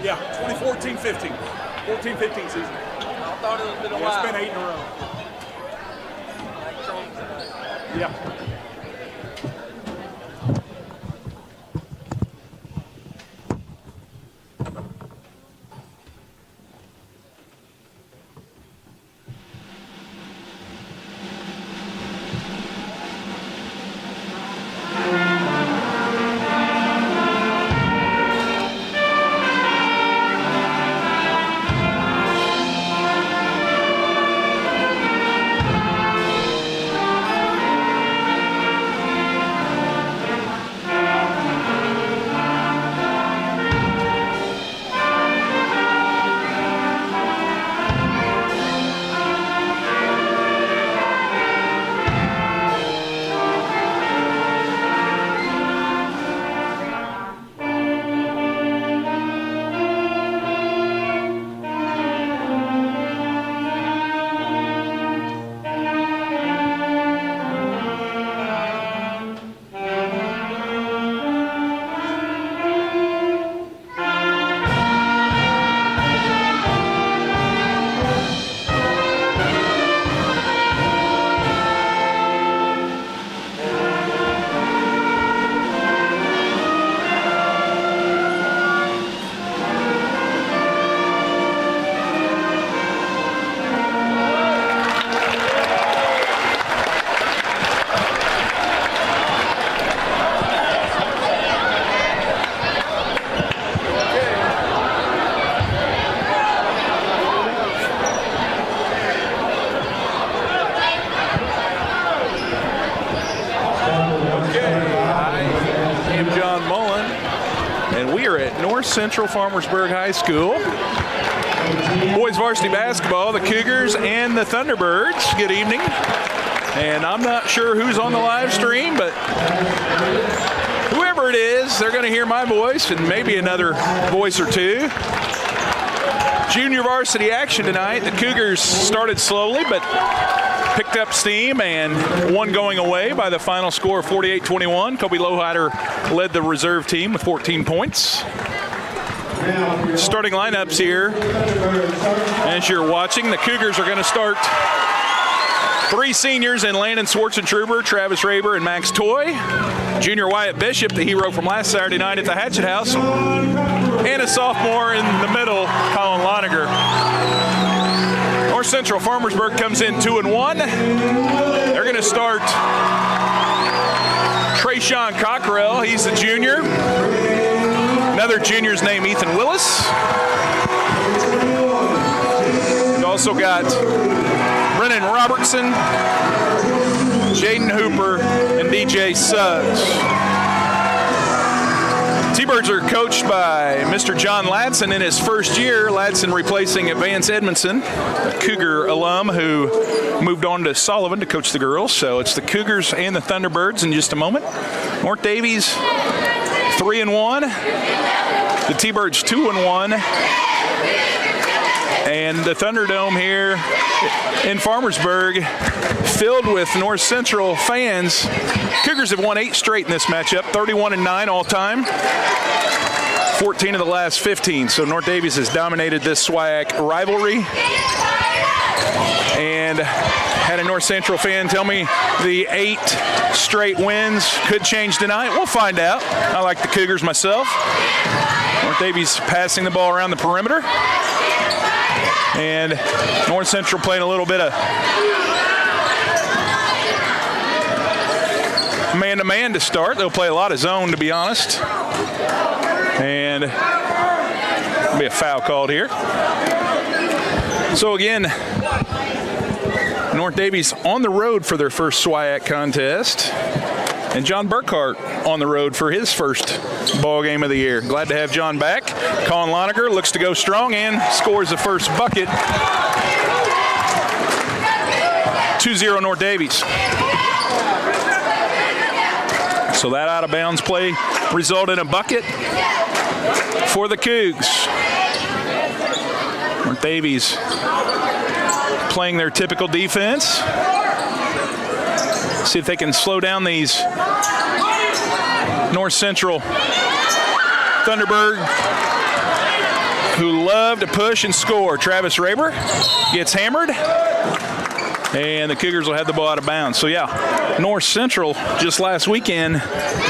Yeah, 2014-15. 14-15 season. I thought it was been a while. It's been 8 in a row. Yeah. Central Farmersburg High School. Boys varsity basketball, the Cougars and the Thunderbirds. Good evening. And I'm not sure who's on the live stream, but whoever it is, they're going to hear my voice and maybe another voice or two. Junior varsity action tonight. The Cougars started slowly, but picked up steam and won going away by the final score of 48-21. Kobe Loheider led the reserve team with 14 points. Starting lineups here, as you're watching, the Cougars are going to start 3 seniors in Landon Schwartzentruber, Travis Raber, and Max Toy. Junior Wyatt Bishop, the hero from last Saturday night at the Hatchet House. And a sophomore in the middle, Colin Loniger. North Central Farmersburg comes in 2-1. They're going to start Trayshawn Cockrell. He's the junior. Another junior's name, Ethan Willis. We've also got Brennan Robertson, Jaden Hooper, and DJ Suggs. T-Birds are coached by Mr. John Ladson in his first year. Ladson replacing Vance Edmondson, a Cougar alum who moved on to Sullivan to coach the girls. So it's the Cougars and the Thunderbirds in just a moment. North Daviess 3-1. The T-Birds 2-1. And the Thunderdome here in Farmersburg filled with North Central fans. Cougars have won 8 straight in this matchup, 31-9 all time. 14 of the last 15. So North Daviess has dominated this SWIAC rivalry. And had a North Central fan tell me the 8 straight wins could change tonight. We'll find out. I like the Cougars myself. North Daviess passing the ball around the perimeter. And North Central playing a little bit of man-to-man to start. They'll play a lot of zone, to be honest. And there'll be a foul called here. So again, North Daviess on the road for their first SWIAC contest. And John Burkhart on the road for his first ball game of the year. Glad to have John back. Colin Loniger looks to go strong and scores the first bucket. 2-0 North Daviess. So that out of bounds play resulted in a bucket for the Cougs. North Daviess playing their typical defense. See if they can slow down these North Central Thunderbird, who love to push and score. Travis Raber gets hammered, and the Cougars will have the ball out of bounds. So, yeah, North Central just last weekend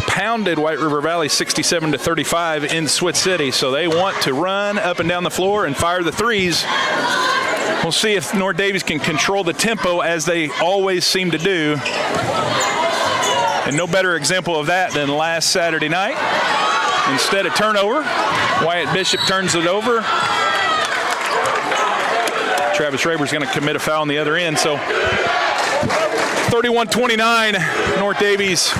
pounded White River Valley 67-35 in Switch City. So they want to run up and down the floor and fire the threes. We'll see if North Daviess can control the tempo as they always seem to do. And no better example of that than last Saturday night. Instead of turnover, Wyatt Bishop turns it over. Travis Raber's going to commit a foul on the other end. So 31-29, North Daviess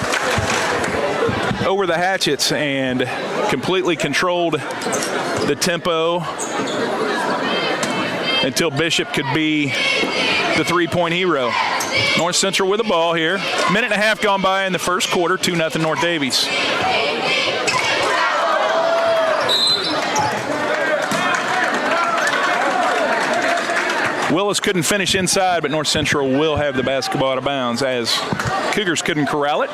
over the Hatchets and completely controlled the tempo until Bishop could be the three-point hero. North Central with the ball here. Minute and a half gone by in the first quarter, 2-0 North Daviess. Willis couldn't finish inside, but North Central will have the basketball out of bounds as Cougars couldn't corral it.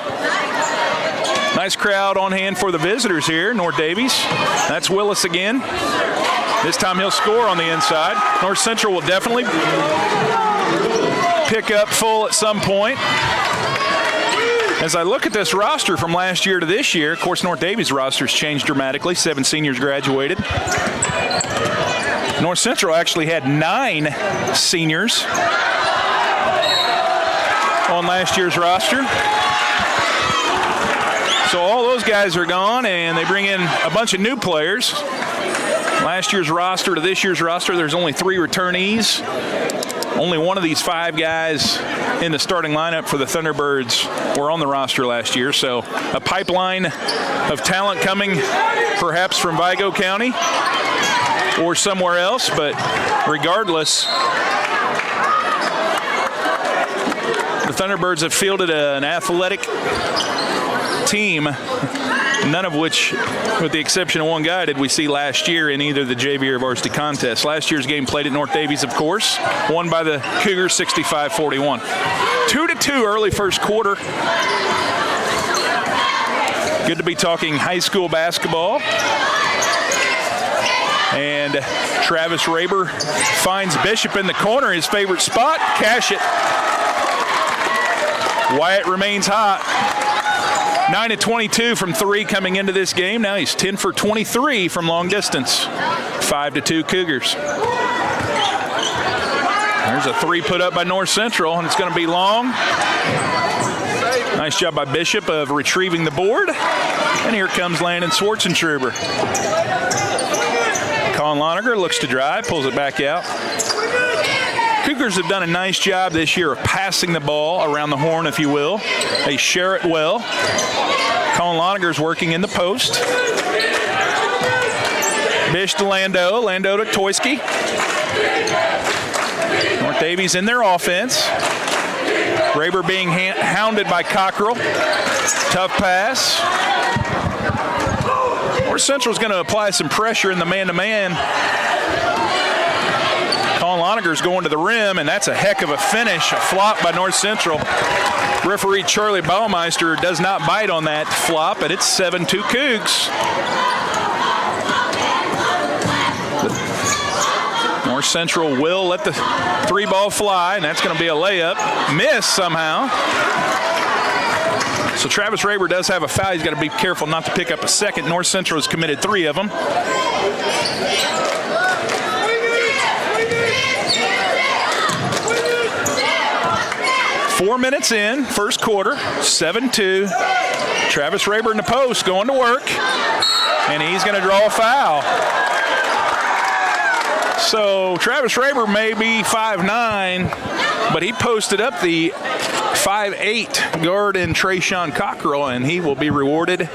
Nice crowd on hand for the visitors here, North Daviess. That's Willis again. This time he'll score on the inside. North Central will definitely pick up full at some point. As I look at this roster from last year to this year, of course, North Daviess' roster's changed dramatically. 7 seniors graduated. North Central actually had 9 seniors on last year's roster. So all those guys are gone, and they bring in a bunch of new players. Last year's roster to this year's roster, there's only 3 returnees. Only one of these 5 guys in the starting lineup for the Thunderbirds were on the roster last year. So a pipeline of talent coming perhaps from Vigo County or somewhere else, but regardless, the Thunderbirds have fielded an athletic team, none of which, with the exception of one guy, did we see last year in either the JV or varsity contest. Last year's game played at North Daviess, of course, won by the Cougars 65-41. 2-2 early first quarter. Good to be talking high school basketball. And Travis Raber finds Bishop in the corner, his favorite spot. Cash it. Wyatt remains hot. 9-22 from 3 coming into this game. Now he's 10 for 23 from long distance. 5-2 Cougars. There's a 3 put up by North Central, and it's going to be long. Nice job by Bishop of retrieving the board. And here comes Landon Schwartzentruber. Colin Lonerger looks to drive, pulls it back out. Cougars have done a nice job this year of passing the ball around the horn, if you will. They share it well. Colin Lonerger's working in the post. Bish to Lando, Lando to Toyski. North Daviess in their offense. Raber being hounded by Cockrell. Tough pass. North Central's going to apply some pressure in the man-to-man. Colin Lonerger's going to the rim, and that's a heck of a finish. A flop by North Central. Referee Charlie Baumeister does not bite on that flop, and it's 7-2 Cougs. North Central will let the 3 ball fly, and that's going to be a layup. Miss somehow. So Travis Raber does have a foul. He's got to be careful not to pick up a second. North Central has committed 3 of them. Four minutes in, first quarter, 7-2. Travis Raber in the post going to work, and he's going to draw a foul. So Travis Raber may be 5'9", but he posted up the 5'8" guard in Trayshawn Cockrell, and he will be rewarded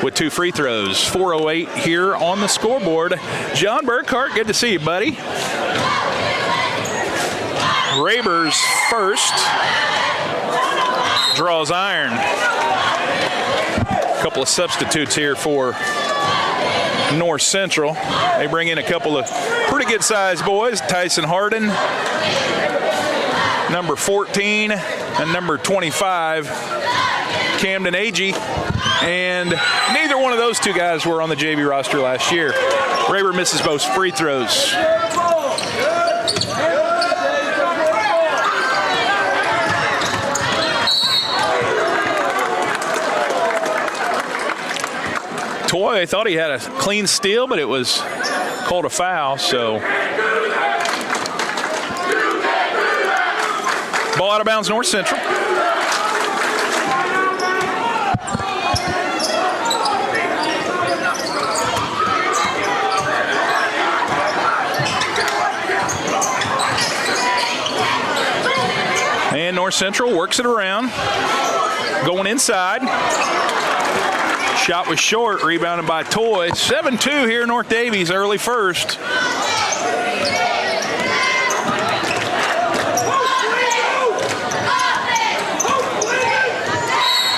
with 2 free throws. 4:08 here on the scoreboard. John Burkhart, good to see you, buddy. Raber's first, draws iron. A couple of substitutes here for North Central. They bring in a couple of pretty good sized boys. Tyson Harden, number 14, and number 25, Camden Agee, and neither one of those two guys were on the JV roster last year. Raber misses both free throws. Toy thought he had a clean steal, but it was called a foul, so. Ball out of bounds, North Central. And North Central works it around, going inside. Shot was short, rebounded by Toy. 7-2 here, North Daviess, early first.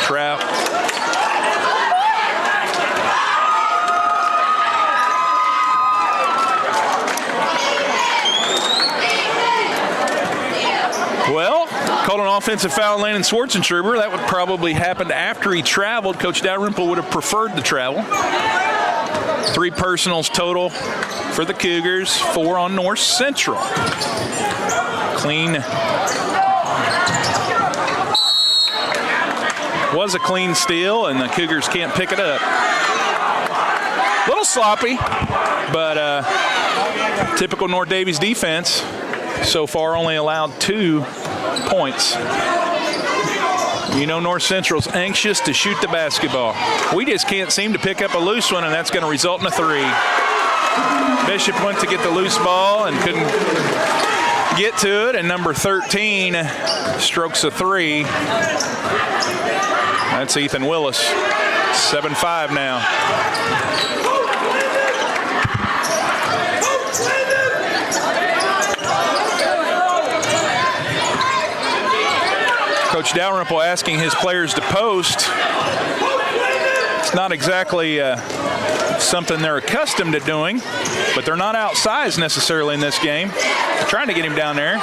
Trap. Well, called an offensive foul on Landon Schwartzentruber. That would probably happen after he traveled. Coach Dalrymple would have preferred the travel. 3 personals total for the Cougars, 4 on North Central. Clean. Was a clean steal, and the Cougars can't pick it up. A little sloppy, but typical North Daviess defense. So far only allowed 2 points. You know North Central's anxious to shoot the basketball. We just can't seem to pick up a loose one, and that's going to result in a 3. Bishop went to get the loose ball and couldn't get to it, and number 13 strokes a 3. That's Ethan Willis. 7-5 now. Coach Dalrymple asking his players to post. It's not exactly something they're accustomed to doing, but they're not outsized necessarily in this game. They're trying to get him down there.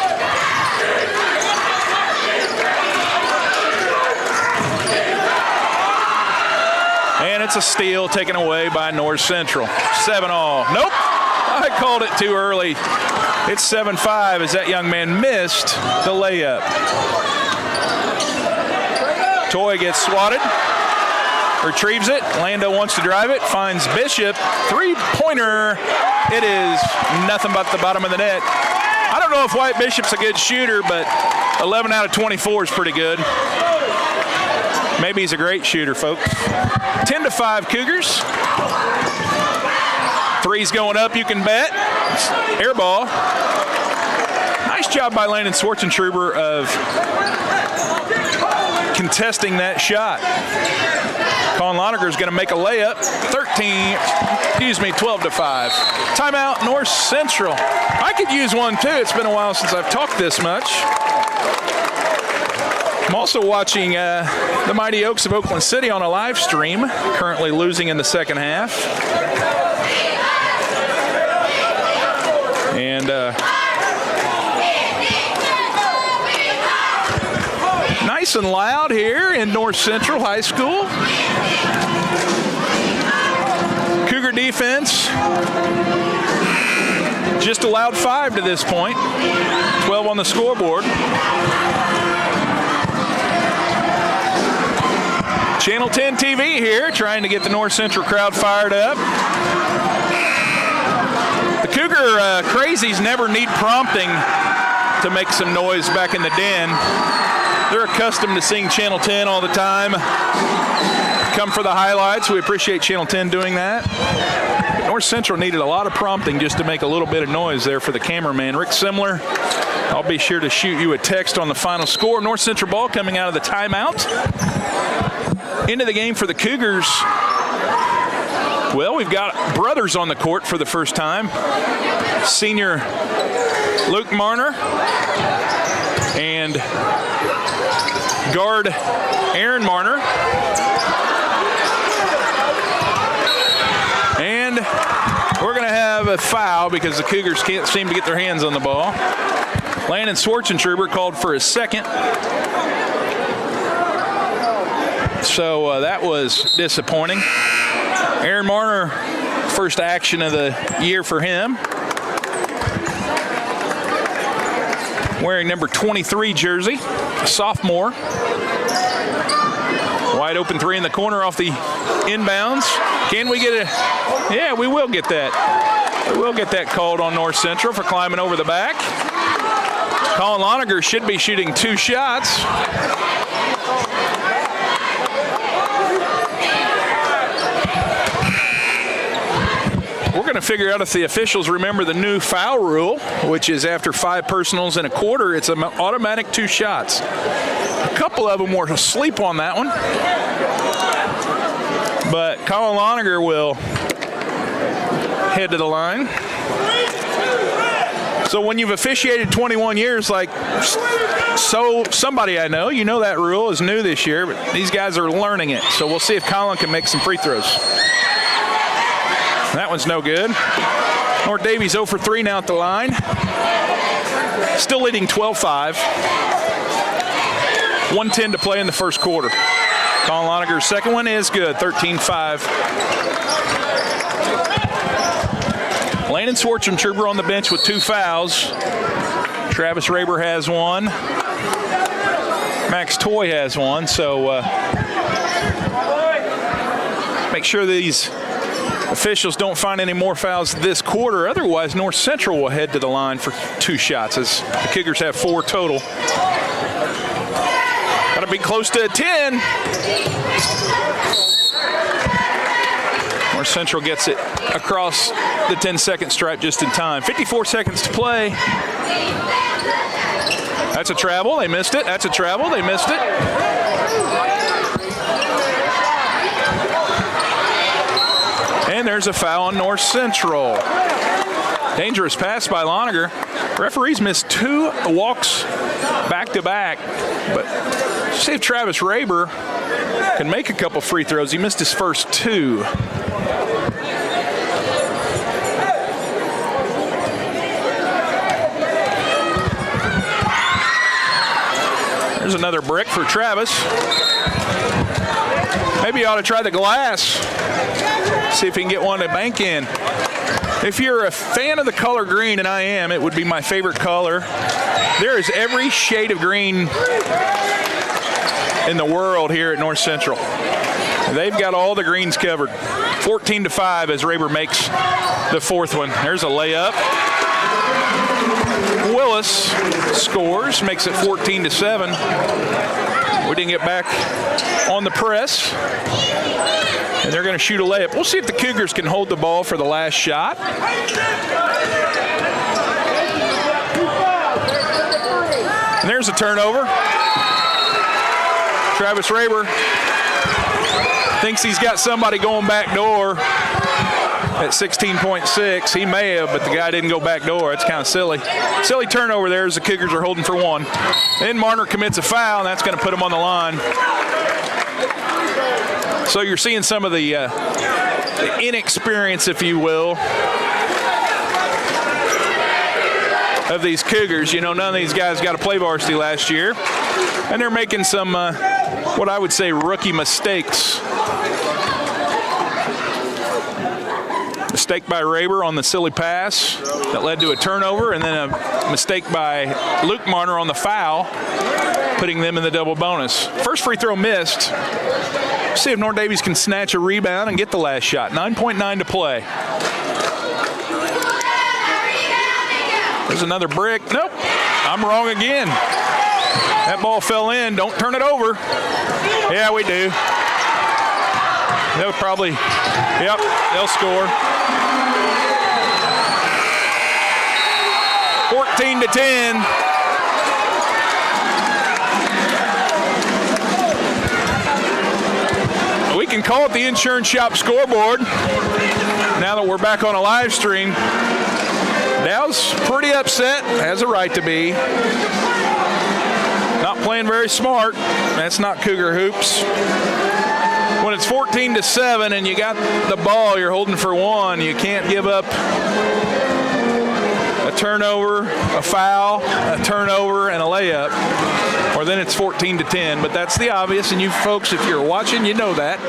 And it's a steal taken away by North Central. 7-all. Nope, I called it too early. It's 7-5 as that young man missed the layup. Toy gets swatted, retrieves it. Lando wants to drive it, finds Bishop. 3-pointer. It is nothing but the bottom of the net. I don't know if White Bishop's a good shooter, but 11 out of 24 is pretty good. Maybe he's a great shooter, folks. 10-5 Cougars. 3's going up, you can bet. Air ball. Nice job by Landon Schwartzentruber of contesting that shot. Colin Lonerger's going to make a layup. 12-5. Timeout, North Central. I could use one too. It's been a while since I've talked this much. I'm also watching the Mighty Oaks of Oakland City on a live stream, currently losing in the second half. And nice and loud here in North Central High School. Cougar defense just allowed 5 to this point, 12 on the scoreboard. Channel 10 TV here, trying to get the North Central crowd fired up. The Cougar crazies never need prompting to make some noise back in the den. They're accustomed to seeing Channel 10 all the time. Come for the highlights. We appreciate Channel 10 doing that. North Central needed a lot of prompting just to make a little bit of noise there for the cameraman. Rick Simler, I'll be sure to shoot you a text on the final score. North Central ball coming out of the timeout. Into the game for the Cougars. Well, we've got brothers on the court for the first time. Senior Luke Marner and guard Aaron Marner. And we're going to have a foul because the Cougars can't seem to get their hands on the ball. Landon Schwartzentruber called for his second. So that was disappointing. Aaron Marner, first action of the year for him. Wearing number 23 jersey, a sophomore. Wide open three in the corner off the inbounds. Can we get it? Yeah, we will get that. We will get that called on North Central for climbing over the back. Colin Loniger should be shooting 2 shots. We're going to figure out if the officials remember the new foul rule, which is after 5 personals and a quarter, it's an automatic 2 shots. A couple of them were asleep on that one. But Colin Loniger will head to the line. So when you've officiated 21 years, like somebody I know, you know that rule is new this year, but these guys are learning it. So we'll see if Colin can make some free throws. That one's no good. North Daviess 0 for 3 now at the line. Still leading 12-5. 1:10 to play in the first quarter. Colin Loniger's second one is good, 13-5. Landon Schwartzentruber on the bench with 2 fouls. Travis Raber has 1. Max Toy has 1. So make sure these officials don't find any more fouls this quarter. Otherwise, North Central will head to the line for 2 shots as the Cougars have 4 total. Got to be close to a 10. North Central gets it across the 10-second stripe just in time. 54 seconds to play. That's a travel. They missed it. That's a travel. They missed it. And there's a foul on North Central. Dangerous pass by Loniger. Referees missed 2 walks back-to-back. But see if Travis Raber can make a couple free throws. He missed his first 2. There's another brick for Travis. Maybe you ought to try the glass. See if he can get one to bank in. If you're a fan of the color green, and I am, it would be my favorite color. There is every shade of green in the world here at North Central. They've got all the greens covered. 14-5 as Raber makes the 4th one. There's a layup. Willis scores, makes it 14-7. We didn't get back on the press. And they're going to shoot a layup. We'll see if the Cougars can hold the ball for the last shot. And there's a turnover. Travis Raber thinks he's got somebody going back door at 16.6. He may have, but the guy didn't go back door. It's kind of silly. Silly turnover there as the Cougars are holding for 1. Then Marner commits a foul, and that's going to put him on the line. So you're seeing some of the inexperience, if you will, of these Cougars. You know, none of these guys got to play varsity last year. And they're making some, what I would say, rookie mistakes. Mistake by Raber on the silly pass that led to a turnover, and then a mistake by Luke Marner on the foul, putting them in the double bonus. First free throw missed. See if North Daviess can snatch a rebound and get the last shot. 9.9 to play. There's another brick. Nope, I'm wrong again. That ball fell in. Don't turn it over. Yeah, we do. They'll probably, yep, they'll score. 14-10. We can call it the Insurance Shop scoreboard now that we're back on a live stream. Dow's pretty upset, has a right to be. Not playing very smart. That's not Cougar hoops. When it's 14-7 and you got the ball, you're holding for 1, you can't give up a turnover, a foul, a turnover, and a layup, or then it's 14-10. But that's the obvious, and you folks, if you're watching, you know that.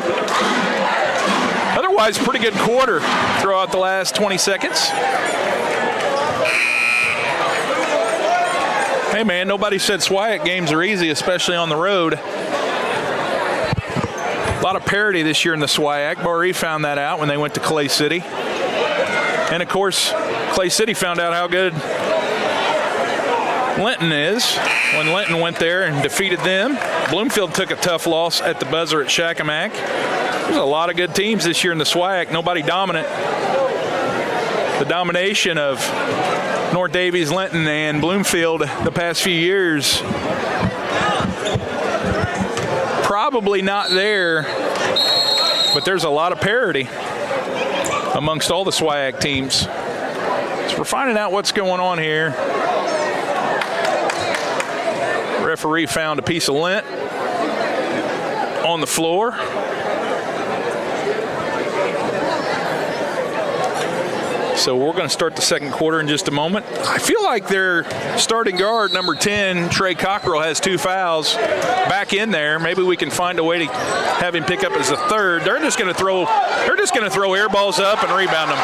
Otherwise, pretty good quarter throughout the last 20 seconds. Hey, man, nobody said SWIAC games are easy, especially on the road. A lot of parity this year in the SWIAC. Barre found that out when they went to Clay City. And, of course, Clay City found out how good Linton is when Linton went there and defeated them. Bloomfield took a tough loss at the buzzer at Shakamak. There's a lot of good teams this year in the SWIAC. Nobody dominant. The domination of North Daviess, Linton, and Bloomfield the past few years, probably not there, but there's a lot of parity amongst all the SWIAC teams. So we're finding out what's going on here. Referee found a piece of lint on the floor. So we're going to start the second quarter in just a moment. I feel like their starting guard, number 10, Trey Cockrell, has 2 fouls back in there. Maybe we can find a way to have him pick up as a third. They're just going to throw air balls up and rebound them.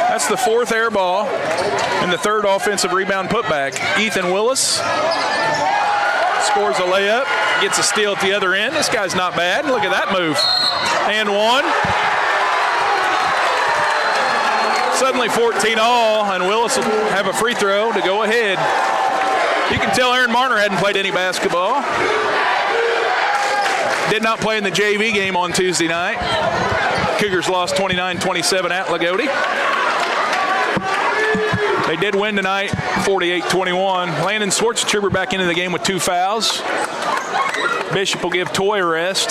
That's the 4th air ball and the 3rd offensive rebound putback. Ethan Willis scores a layup, gets a steal at the other end. This guy's not bad. Look at that move. And one. Suddenly 14 all, and Willis will have a free throw to go ahead. You can tell Aaron Marner hadn't played any basketball. Did not play in the JV game on Tuesday night. Cougars lost 29-27 at Lagodi. They did win tonight, 48-21. Landon Schwartzentruber back into the game with 2 fouls. Bishop will give Toy a rest.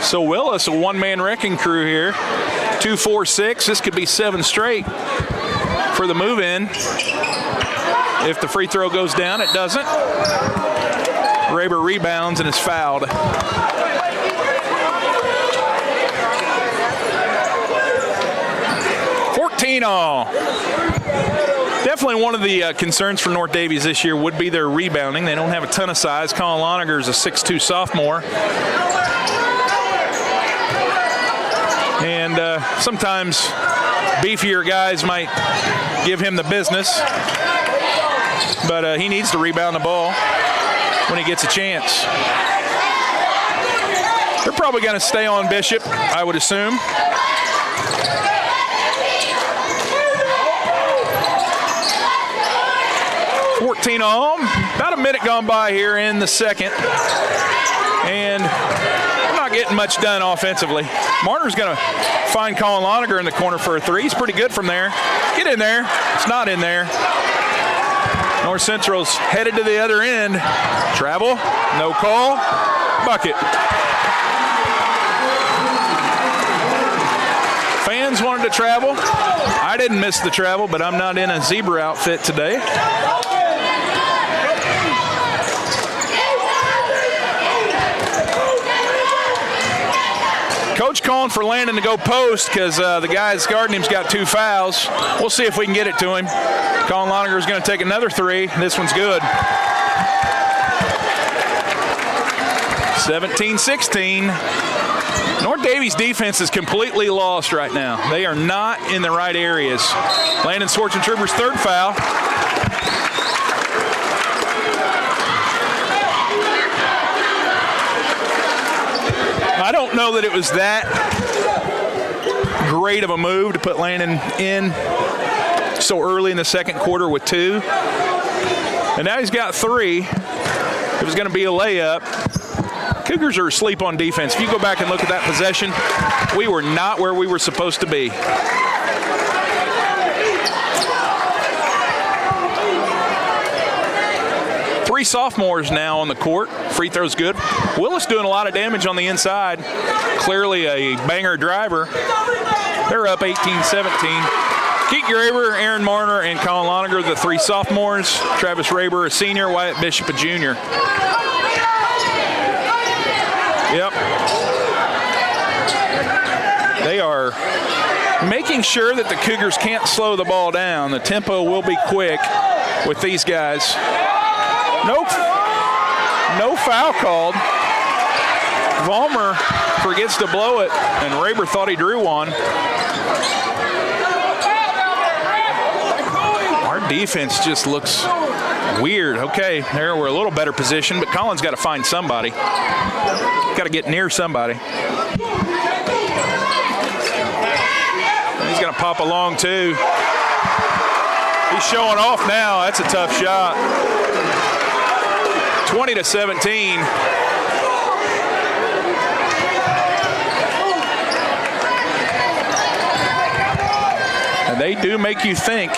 So Willis, a one-man wrecking crew here. 2-4-6. This could be 7 straight for the move-in. If the free throw goes down, it doesn't. Raber rebounds and is fouled. All. Definitely one of the concerns for North Daviess this year would be their rebounding. They don't have a ton of size. Colin Loniger is a 6'2 sophomore. And sometimes beefier guys might give him the business. But he needs to rebound the ball when he gets a chance. They're probably going to stay on Bishop, I would assume. About a minute gone by here in the second. And we're not getting much done offensively. Marner's going to find Colin Loniger in the corner for a 3. He's pretty good from there. Get in there. It's not in there. North Central's headed to the other end. Travel. No call. Bucket. Fans wanted to travel. I didn't miss the travel, but I'm not in a zebra outfit today. Coach calling for Landon to go post because the guy that's guarding him's got 2 fouls. We'll see if we can get it to him. Colin Loniger is going to take another 3. This one's good. 17-16. North Daviess defense is completely lost right now. They are not in the right areas. Landon Schwartzentruber's 3rd foul. I don't know that it was that great of a move to put Landon in so early in the second quarter with 2. And now he's got 3. It was going to be a layup. Cougars are asleep on defense. If you go back and look at that possession, we were not where we were supposed to be. Three sophomores now on the court. Free throw's good. Willis doing a lot of damage on the inside. Clearly a banger driver. They're up 18-17. Keith Graber, Aaron Marner, and Colin Loniger, the 3 sophomores. Travis Raber, a senior. Wyatt Bishop, a junior. Yep. They are making sure that the Cougars can't slow the ball down. The tempo will be quick with these guys. No foul called. Vollmer forgets to blow it, and Raber thought he drew one. Our defense just looks weird. Okay, there we're a little better position, but Colin's got to find somebody. Got to get near somebody. He's going to pop along too. He's showing off now. That's a tough shot. 20-17. And they do make you think.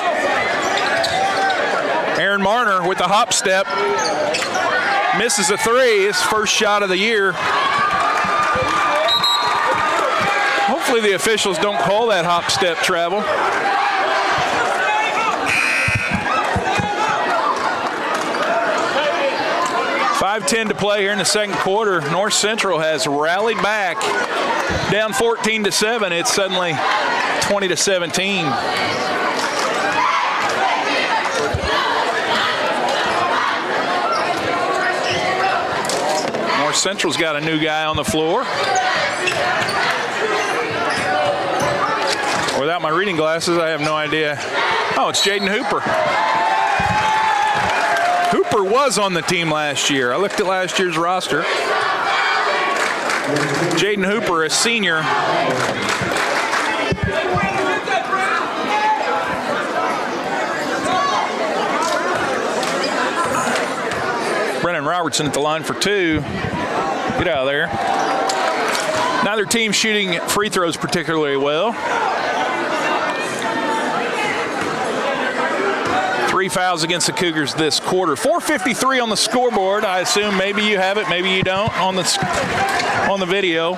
Aaron Marner with the hop step. Misses a three, his first shot of the year. Hopefully the officials don't call that hop step travel. .5:10 to play here in the second quarter. North Central has rallied back. Down 14-7, it's suddenly 20-17. North Central's got a new guy on the floor. Without my reading glasses, I have no idea. Oh, it's Jaden Hooper. Hooper was on the team last year. I looked at last year's roster. Jaden Hooper, a senior. Brennan Robertson at the line for two. Get out of there. Neither team shooting free throws particularly well. 3 fouls against the Cougars this quarter. 4:53 on the scoreboard. I assume maybe you have it, maybe you don't on the video.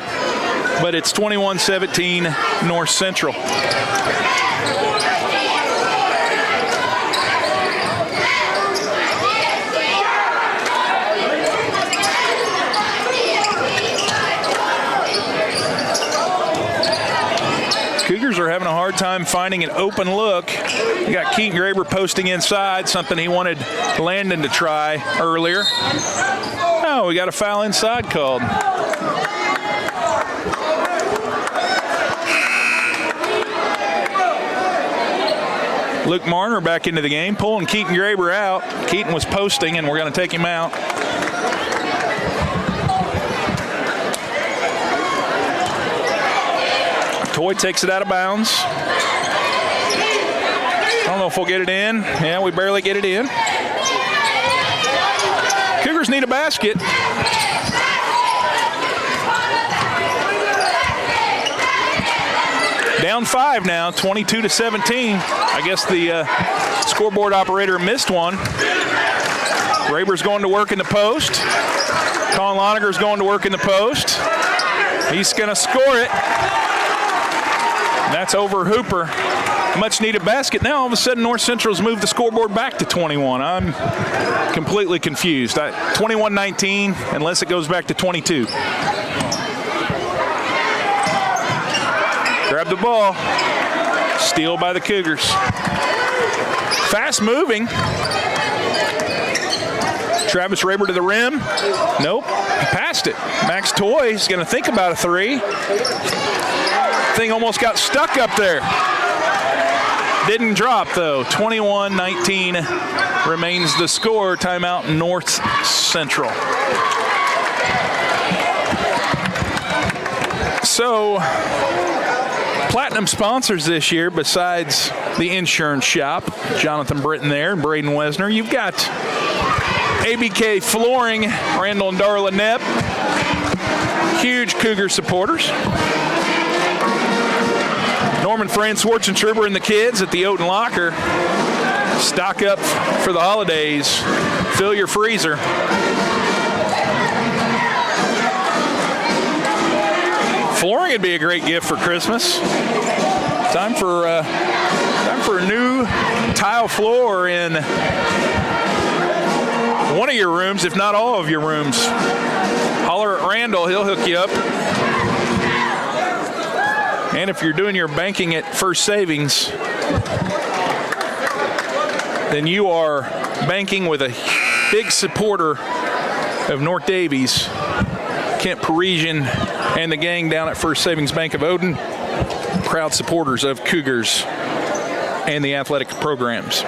But it's 21-17 North Central. Cougars are having a hard time finding an open look. We got Keaton Graber posting inside, something he wanted Landon to try earlier. Oh, we got a foul inside called. Luke Marner back into the game, pulling Keaton Graber out. Keaton was posting, and we're going to take him out. Toy takes it out of bounds. I don't know if we'll get it in. Yeah, we barely get it in. Cougars need a basket. Down 5 now, 22-17. I guess the scoreboard operator missed one. Raber's going to work in the post. Colin Lonerger's going to work in the post. He's going to score it. That's over Hooper. Much needed basket. Now all of a sudden North Central's moved the scoreboard back to 21. I'm completely confused. 21-19 unless it goes back to 22. Grab the ball. Steal by the Cougars. Fast moving. Travis Raber to the rim. Nope. He passed it. Max Toy's going to think about a three. Thing almost got stuck up there. Didn't drop though. 21-19 remains the score. Timeout North Central. So, platinum sponsors this year besides the insurance shop, Jonathan Britton there and Braden Wesner. You've got ABK Flooring, Randall and Darla Knepp. Huge Cougar supporters. Norman Fran, Swartz and Truber and the kids at the Oden Locker. Stock up for the holidays. Fill your freezer. Flooring would be a great gift for Christmas. Time for a new tile floor in one of your rooms, if not all of your rooms. Holler at Randall, he'll hook you up. And if you're doing your banking at First Savings, then you are banking with a big supporter of North Daviess, Kent Parisian, and the gang down at First Savings Bank of Odin, proud supporters of Cougars and the athletic programs.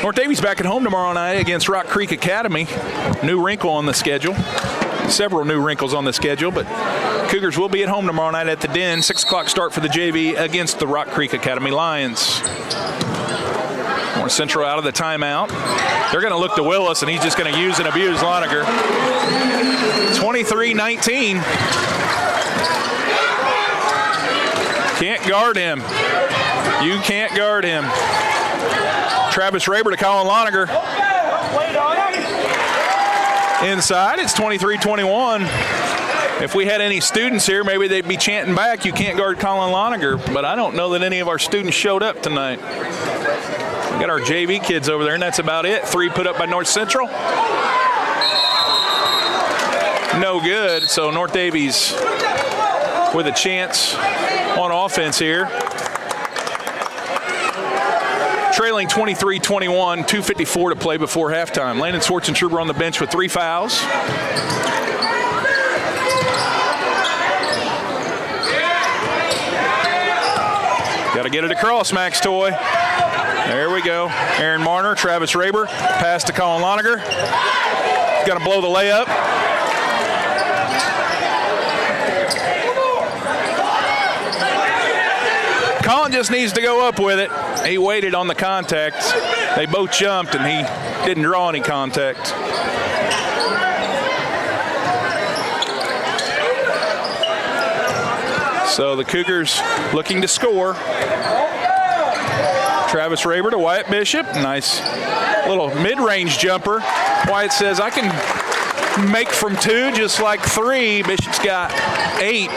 North Daviess back at home tomorrow night against Rock Creek Academy. New wrinkle on the schedule. Several new wrinkles on the schedule, but Cougars will be at home tomorrow night at the Den. 6 o'clock start for the JV against the Rock Creek Academy Lions. North Central out of the timeout. They're going to look to Willis, and he's just going to use and abuse Loniger. 23-19. Can't guard him. You can't guard him. Travis Raber to Colin Loniger. Inside, it's 23-21. If we had any students here, maybe they'd be chanting back, you can't guard Colin Loniger, but I don't know that any of our students showed up tonight. We got our JV kids over there, and that's about it. 3 put up by North Central. No good, so North Daviess with a chance on offense here. Trailing 23-21, 2:54 to play before halftime. Landon Schwartzentruber on the bench with 3 fouls. Got to get it across, Max Toy. There we go. Aaron Marner, Travis Raber, pass to Colin Loniger. Got to blow the layup. Colin just needs to go up with it. He waited on the contact. They both jumped, and he didn't draw any contact. So the Cougars looking to score. Travis Raber to Wyatt Bishop. Nice little mid-range jumper. Wyatt says, I can make from 2 just like 3. Bishop's got 8.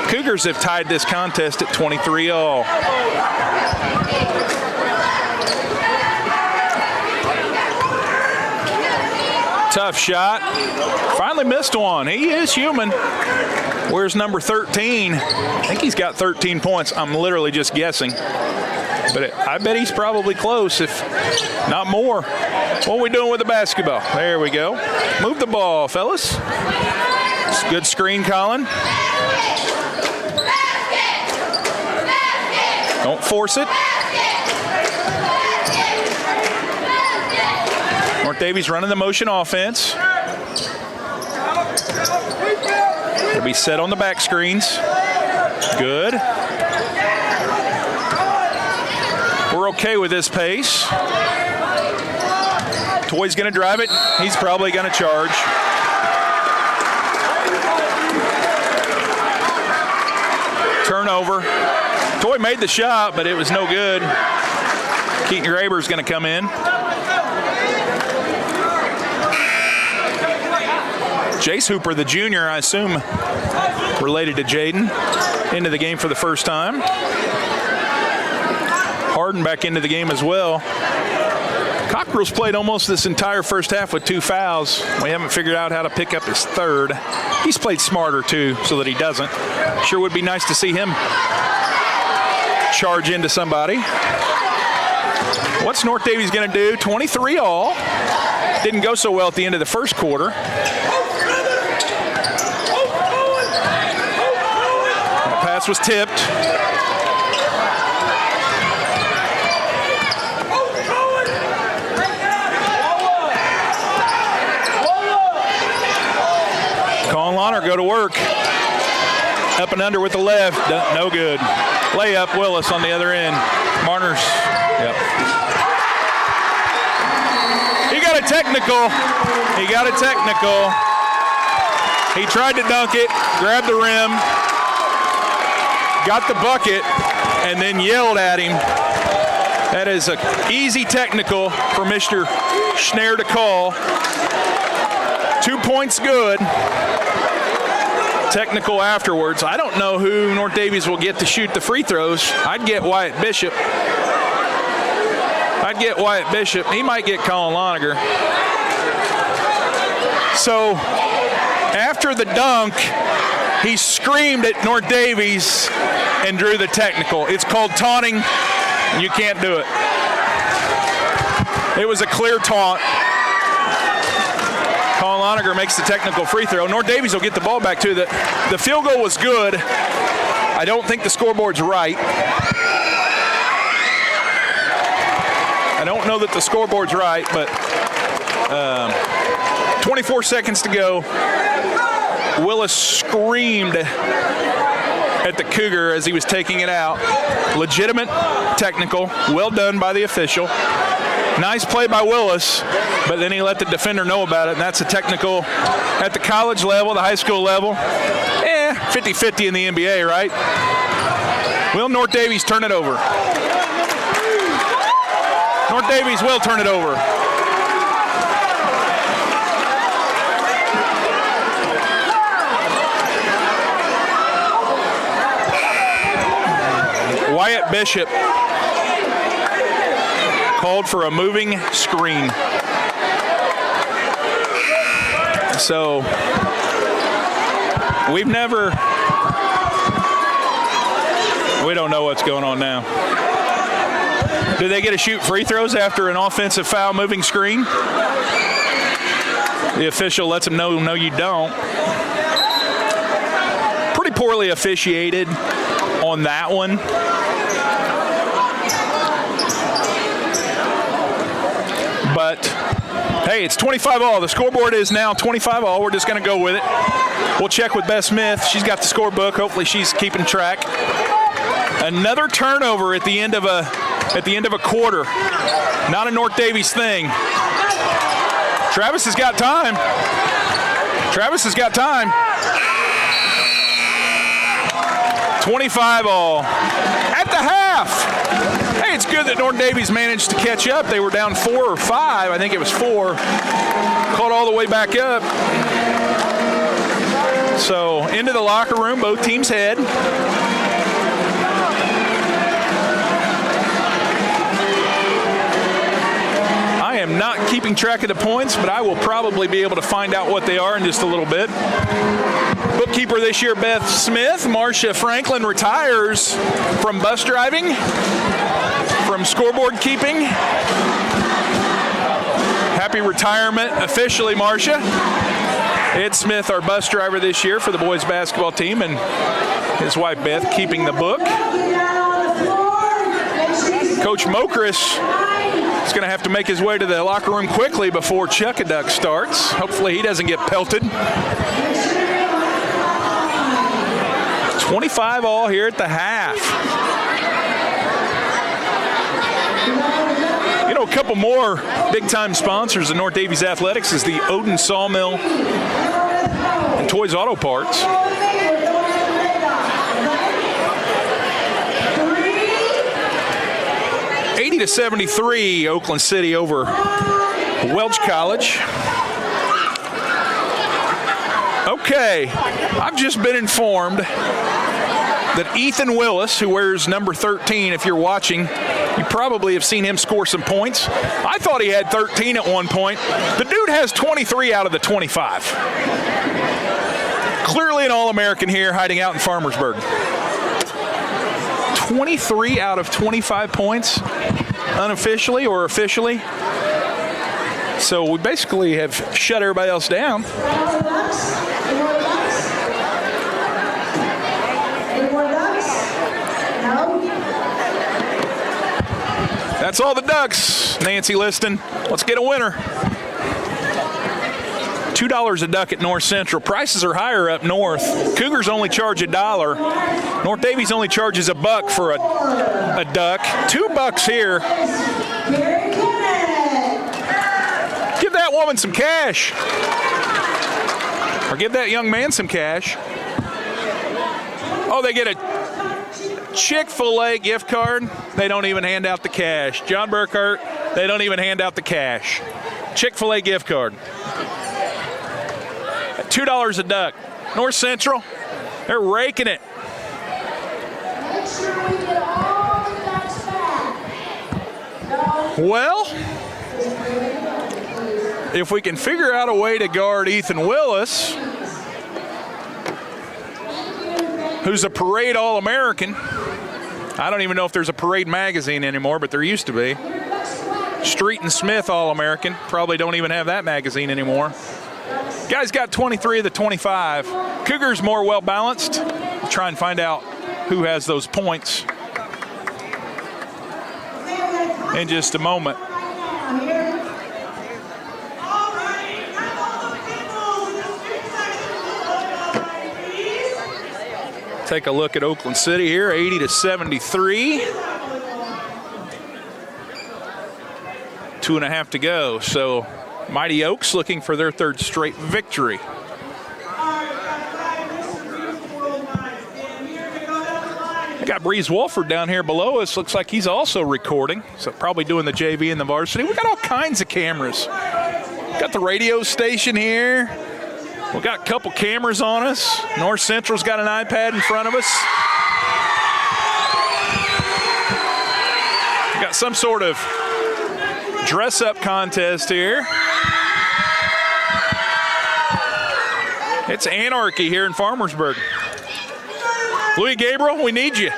Cougars have tied this contest at 23-all. Tough shot. Finally missed one. He is human. Where's number 13? I think he's got 13 points. I'm literally just guessing. But I bet he's probably close, if not more. What are we doing with the basketball? There we go. Move the ball, fellas. It's a good screen, Colin. Don't force it. North Daviess running the motion offense. It'll be set on the back screens. Good. We're okay with this pace. Toy's going to drive it. He's probably going to charge. Turnover. Toy made the shot, but it was no good. Keaton Graber's going to come in. Jace Hooper, the junior, I assume related to Jaden, into the game for the first time. Harden back into the game as well. Cockrell's played almost this entire first half with 2 fouls. We haven't figured out how to pick up his 3rd. He's played smarter, too, so that he doesn't. Sure would be nice to see him charge into somebody. What's North Daviess going to do? 23-all. Didn't go so well at the end of the first quarter. The pass was tipped. Colin Loniger go to work. Up and under with the left. No good. Layup, Willis on the other end. Marner's. Yep. He got a technical. He got a technical. He tried to dunk it, grabbed the rim, got the bucket, and then yelled at him. That is an easy technical for Mr. Schneer to call. 2 points good. Technical afterwards. I don't know who North Daviess will get to shoot the free throws. I'd get Wyatt Bishop. He might get Colin Loniger. So after the dunk, He screamed at North Daviess and drew the technical. It's called taunting. You can't do it. It was a clear taunt. Colin Loniger makes the technical free throw. North Daviess will get the ball back too. The field goal was good. I don't think the scoreboard's right. I don't know that the scoreboard's right, but 24 seconds to go. Willis screamed at the Cougar as he was taking it out. Legitimate technical, well done by the official. Nice play by Willis, but then he let the defender know about it, and that's a technical at the college level, the high school level. 50-50 in the NBA, right? Will North Daviess turn it over? North Daviess will turn it over. Wyatt Bishop called for a moving screen. So we don't know what's going on now. Do they get to shoot free throws after an offensive foul moving screen? The official lets them know, no, you don't. Pretty poorly officiated on that one. But, hey, it's 25-all. The scoreboard is now 25-all. We're just going to go with it. We'll check with Beth Smith. She's got the scorebook. Hopefully she's keeping track. Another turnover at the end of a quarter. Not a North Daviess thing. Travis has got time. 25-all at the half. Hey, it's good that North Daviess managed to catch up. They were down 4 or 5. I think it was 4. Caught all the way back up. So into the locker room, both teams head. I am not keeping track of the points, but I will probably be able to find out what they are in just a little bit. Bookkeeper this year, Beth Smith. Marcia Franklin retires from bus driving, from scoreboard keeping. Happy retirement officially, Marcia. Ed Smith, our bus driver this year for the boys basketball team, and his wife Beth keeping the book. Coach Mokris is going to have to make his way to the locker room quickly before Chuckaduck starts. Hopefully he doesn't get pelted. 25-all here at the half. You know, a couple more big-time sponsors of North Daviess Athletics is the Odin Sawmill and Toys Auto Parts. '80-73, Oakland City over Welch College. Okay, I've just been informed that Ethan Willis, who wears number 13, if you're watching, you probably have seen him score some points. I thought he had 13 at one point. The dude has 23 out of the 25. Clearly an All-American here hiding out in Farmersburg. 23 out of 25 points, unofficially or officially. So we basically have shut everybody else down. That's all the Ducks, Nancy Liston. Let's get a winner. $2 a duck at North Central. Prices are higher up north. Cougars only charge $1. North Daviess only charges $1 for a duck. $2 here. Give that woman some cash. Or give that young man some cash. Oh, they get a Chick-fil-A gift card. They don't even hand out the cash. John Burkhart, they don't even hand out the cash. Chick-fil-A gift card. $2 a duck. North Central, they're raking it. Well, if we can figure out a way to guard Ethan Willis, who's a parade All-American. I don't even know if there's a parade magazine anymore, but there used to be. Street and Smith All-American. Probably don't even have that magazine anymore. Guy's got 23 of the 25. Cougars more well-balanced. We'll try and find out who has those points in just a moment. Take a look at Oakland City here, 80-73. 2.5 to go. So Mighty Oaks looking for their third straight victory. We got Breeze Wolford down here below us. Looks like he's also recording. So probably doing the JV and the varsity. We got all kinds of cameras. Got the radio station here. We got a couple cameras on us. North Central's got an iPad in front of us. We got some sort of dress-up contest here. It's anarchy here in Farmersburg. Louis Gabriel, we need you.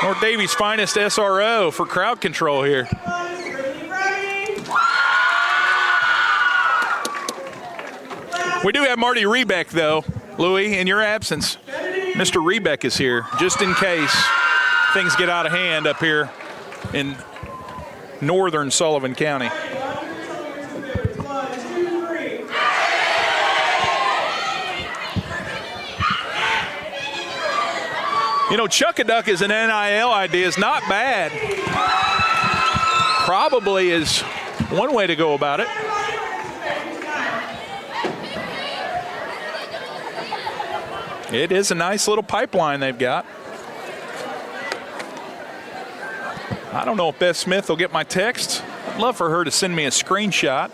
North Daviess' finest SRO for crowd control here. We do have Marty Rebeck, though. Louis, in your absence, Mr. Rebeck is here, just in case things get out of hand up here in northern Sullivan County. You know, Chuck-a-Duck as an NIL idea is not bad. Probably is one way to go about it. It is a nice little pipeline they've got. I don't know if Beth Smith will get my text. I'd love for her to send me a screenshot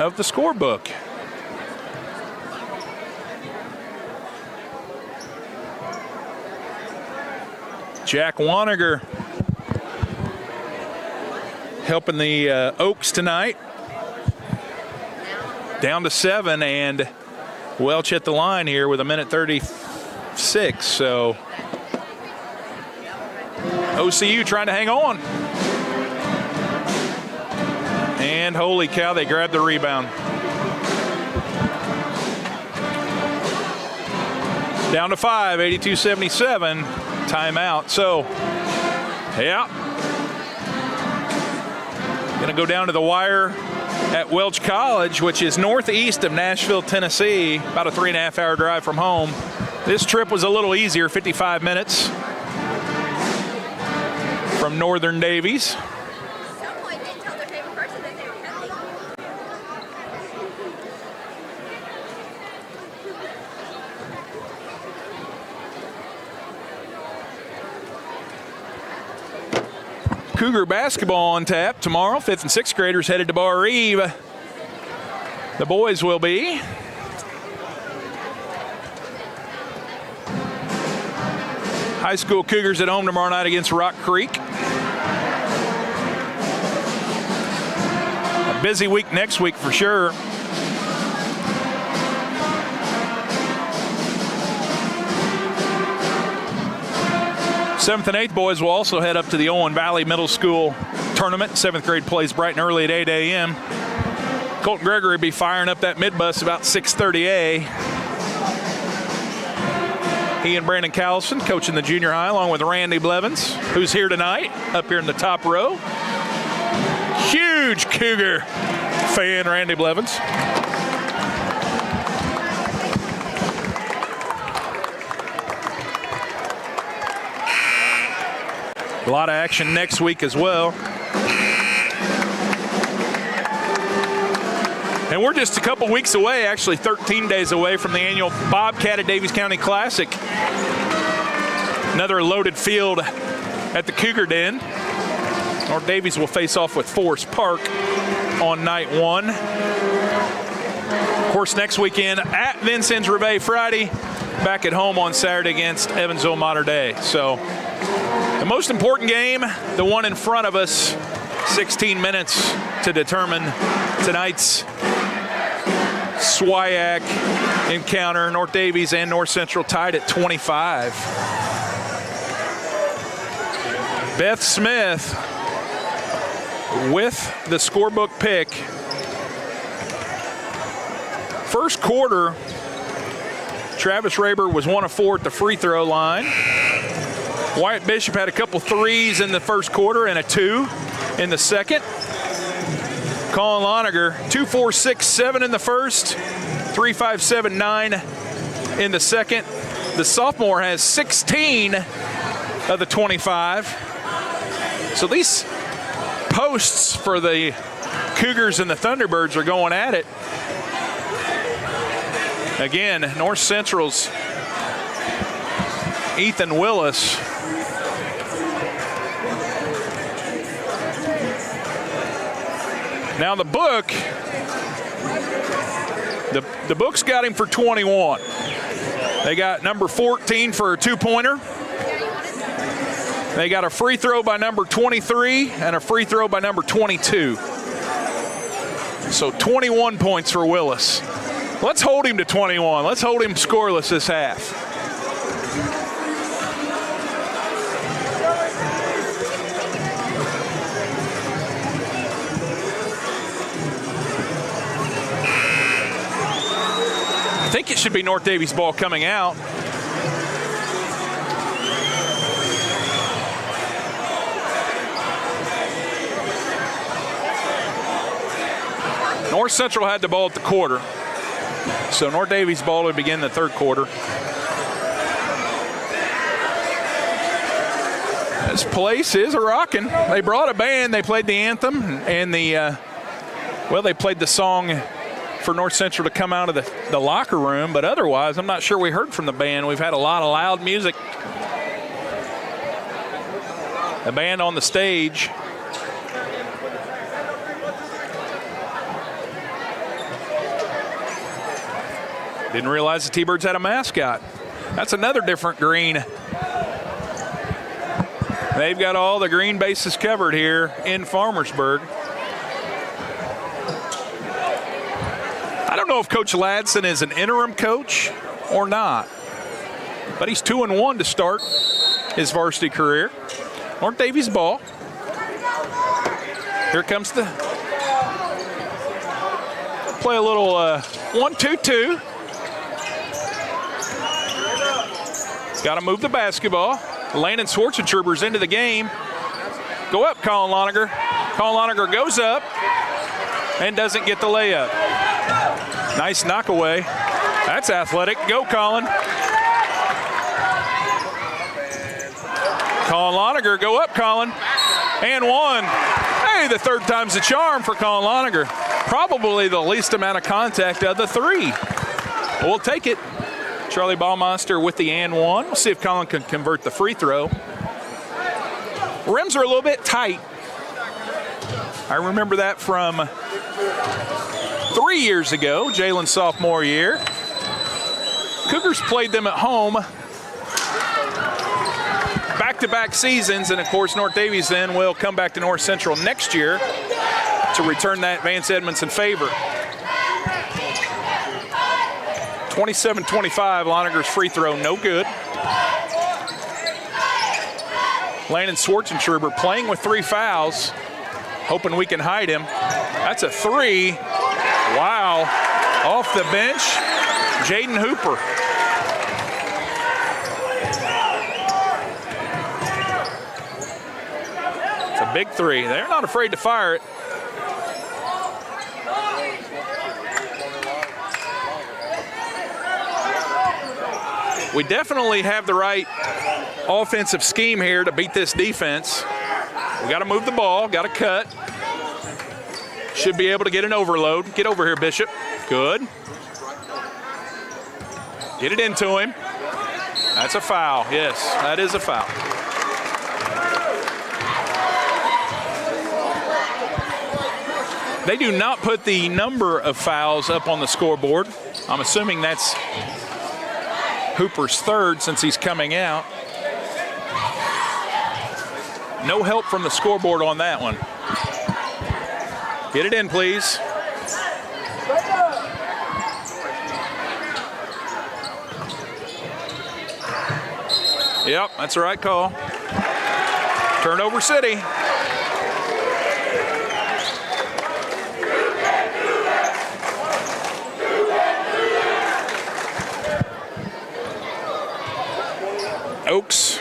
of the scorebook. Jack Waniger helping the Oaks tonight. Down to 7, and Welch at the line here with 1:36. So OCU trying to hang on. And holy cow, they grabbed the rebound. Down to 5, 82-77. Timeout. So, yeah. Going to go down to the wire at Welch College, which is northeast of Nashville, Tennessee, about a 3.5-hour drive from home. This trip was a little easier, 55 minutes from northern Daviess. Cougar basketball on tap tomorrow. 5th and 6th graders headed to Bar Eve. The boys will be. High school Cougars at home tomorrow night against Rock Creek. A busy week next week for sure. Seventh and 8th boys will also head up to the Owen Valley Middle School tournament. 7th grade plays bright and early at 8 a.m. Colton Gregory will be firing up that mid-bus about 6:30 a. He and Brandon Callison coaching the junior high along with Randy Blevins, who's here tonight up here in the top row. Huge Cougar fan, Randy Blevins. A lot of action next week as well. And we're just a couple weeks away, actually 13 days away from the annual Bobcat at Daviess County Classic. Another loaded field at the Cougar Den. North Daviess will face off with Forest Park on night 1. Of course, next weekend at Vincennes Reveille Friday, back at home on Saturday against Evansville Mater Dei. So the most important game, the one in front of us, 16 minutes to determine tonight's SWIAC encounter. North Daviess and North Central tied at 25. Beth Smith with the scorebook pick. First quarter, Travis Raber was 1 of 4 at the free throw line. Wyatt Bishop had a couple threes in the first quarter and a 2 in the second. Colin Loniger, 2, 4, 6, 7 in the first, 3, 5, 7, 9 in the second. The sophomore has 16 of the 25. So these posts for the Cougars and the Thunderbirds are going at it. Again, North Central's Ethan Willis. Now the book, the book's got him for 21. They got number 14 for a 2-pointer. They got a free throw by number 23 and a free throw by number 22. So 21 points for Willis. Let's hold him to 21. Let's hold him scoreless this half. I think it should be North Daviess ball coming out. North Central had the ball at the quarter. So North Daviess ball to begin the third quarter. This place is a-rocking. They brought a band. They played the anthem and they played the song for North Central to come out of the locker room, but otherwise, I'm not sure we heard from the band. We've had a lot of loud music. The band on the stage. Didn't realize the T-Birds had a mascot. That's another different green. They've got all the green bases covered here in Farmersburg. I don't know if Coach Ladson is an interim coach or not, but he's 2-1 to start his varsity career. North Daviess ball. Here comes the play a little 1-2-2. Got to move the basketball. Landon Schwartzentruber's into the game. Go up, Colin Loniger. Colin Loniger goes up and doesn't get the layup. Nice knockaway. That's athletic. Go, Colin. Colin Loniger, go up, Colin. And one. Hey, the third time's the charm for Colin Loniger. Probably the least amount of contact of the three. We'll take it. Charlie Ballmeister with the and one. We'll see if Colin can convert the free throw. Rims are a little bit tight. I remember that from 3 years ago, Jalen's sophomore year. Cougars played them at home back-to-back seasons, and of course North Daviess then will come back to North Central next year to return that Vance Edmondson favor. 27-25, Loniger's free throw, no good. Landon Schwartzentruber playing with 3 fouls, hoping we can hide him. That's a 3. Wow. Off the bench, Jaden Hooper. It's a big 3. They're not afraid to fire it. We definitely have the right offensive scheme here to beat this defense. We got to move the ball, got to cut. Should be able to get an overload. Get over here, Bishop. Good. Get it into him. That's a foul. Yes, that is a foul. They do not put the number of fouls up on the scoreboard. I'm assuming that's Hooper's third since he's coming out. No help from the scoreboard on that one. Get it in, please. Yep, that's the right call. Turnover City. Oaks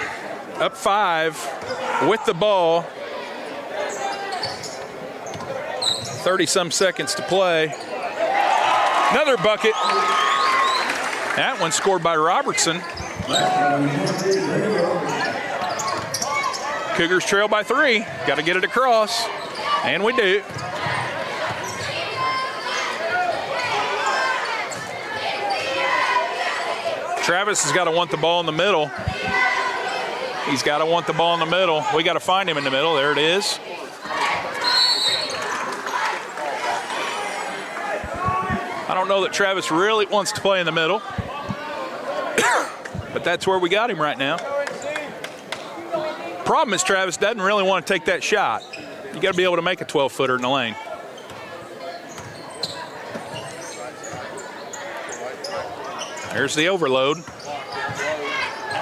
up 5 with the ball. 30-some seconds to play. Another bucket. That one scored by Robertson. Cougars trail by 3. Got to get it across. And we do. Travis has got to want the ball in the middle. He's got to want the ball in the middle. We got to find him in the middle. There it is. I don't know that Travis really wants to play in the middle. But that's where we got him right now. Problem is Travis doesn't really want to take that shot. You got to be able to make a 12-footer in the lane. There's the overload.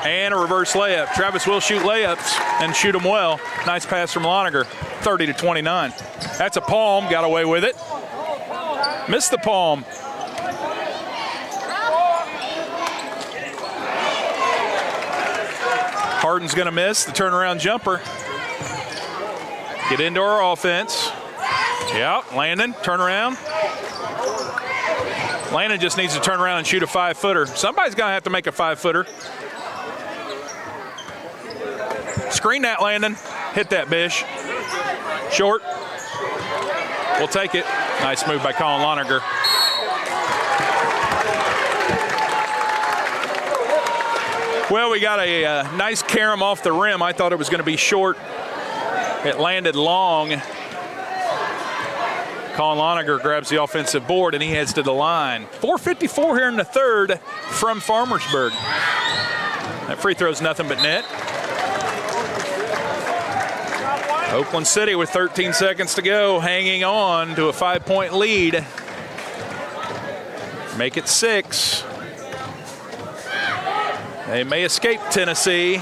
And a reverse layup. Travis will shoot layups and shoot them well. Nice pass from Loniger, 30-29. That's a palm, got away with it. Missed the palm. Harden's gonna miss the turnaround jumper. Get into our offense. Yep, Landon, turn around. Landon just needs to turn around and shoot a 5-footer. Somebody's gonna have to make a 5-footer. Screen that, Landon. Hit that, Bish. Short. We'll take it. Nice move by Colin Loniger. Well, we got a nice carom off the rim. I thought it was going to be short. It landed long. Colin Loniger grabs the offensive board, and he heads to the line. 4:54 here in the third from Farmersburg. That free throw's nothing but net. Oakland City with 13 seconds to go, hanging on to a 5-point lead. Make it 6. They may escape Tennessee.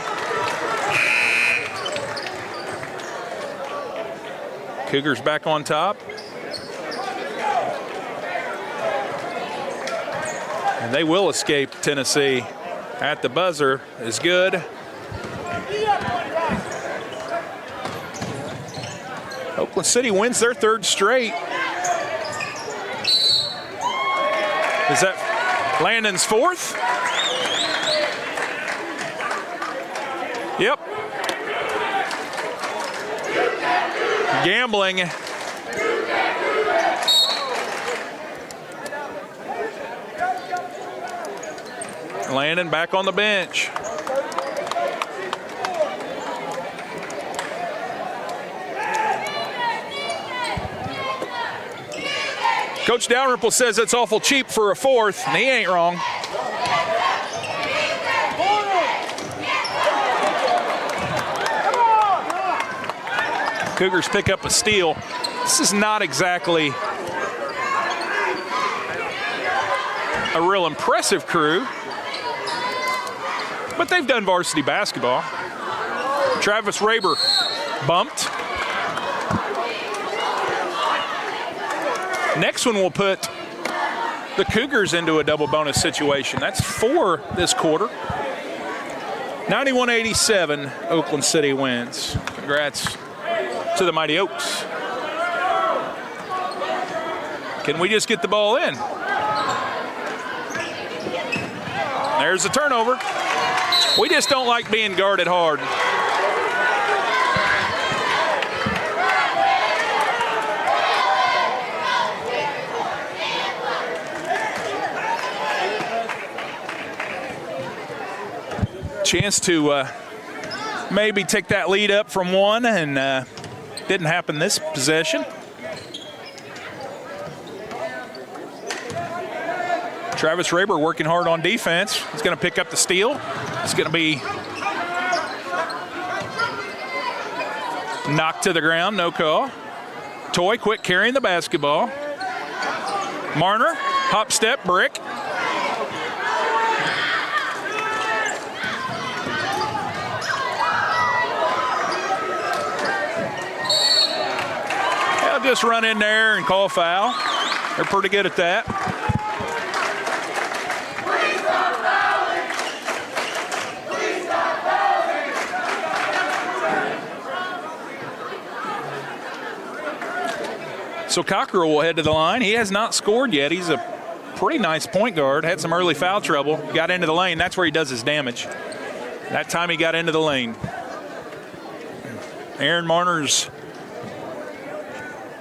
Cougars back on top. And they will escape Tennessee. At the buzzer is good. Oakland City wins their 3rd straight. Is that Landon's 4th? Yep. Gambling. Landon back on the bench. Coach Dalrymple says it's awful cheap for a 4th, and he ain't wrong. Cougars pick up a steal. This is not exactly a real impressive crew, but they've done varsity basketball. Travis Raber bumped. Next one will put the Cougars into a double bonus situation. That's 4 this quarter. 91-87, Oakland City wins. Congrats to the Mighty Oaks. Can we just get the ball in? There's the turnover. We just don't like being guarded hard. Chance to maybe take that lead up from 1, and didn't happen this possession. Travis Raber working hard on defense. He's going to pick up the steal. It's going to be knocked to the ground, no call. Toy quick carrying the basketball. Marner, hop step, brick. They'll just run in there and call a foul. They're pretty good at that. So Cockrell will head to the line. He has not scored yet. He's a pretty nice point guard. Had some early foul trouble. Got into the lane. That's where he does his damage. That time he got into the lane. Aaron Marner's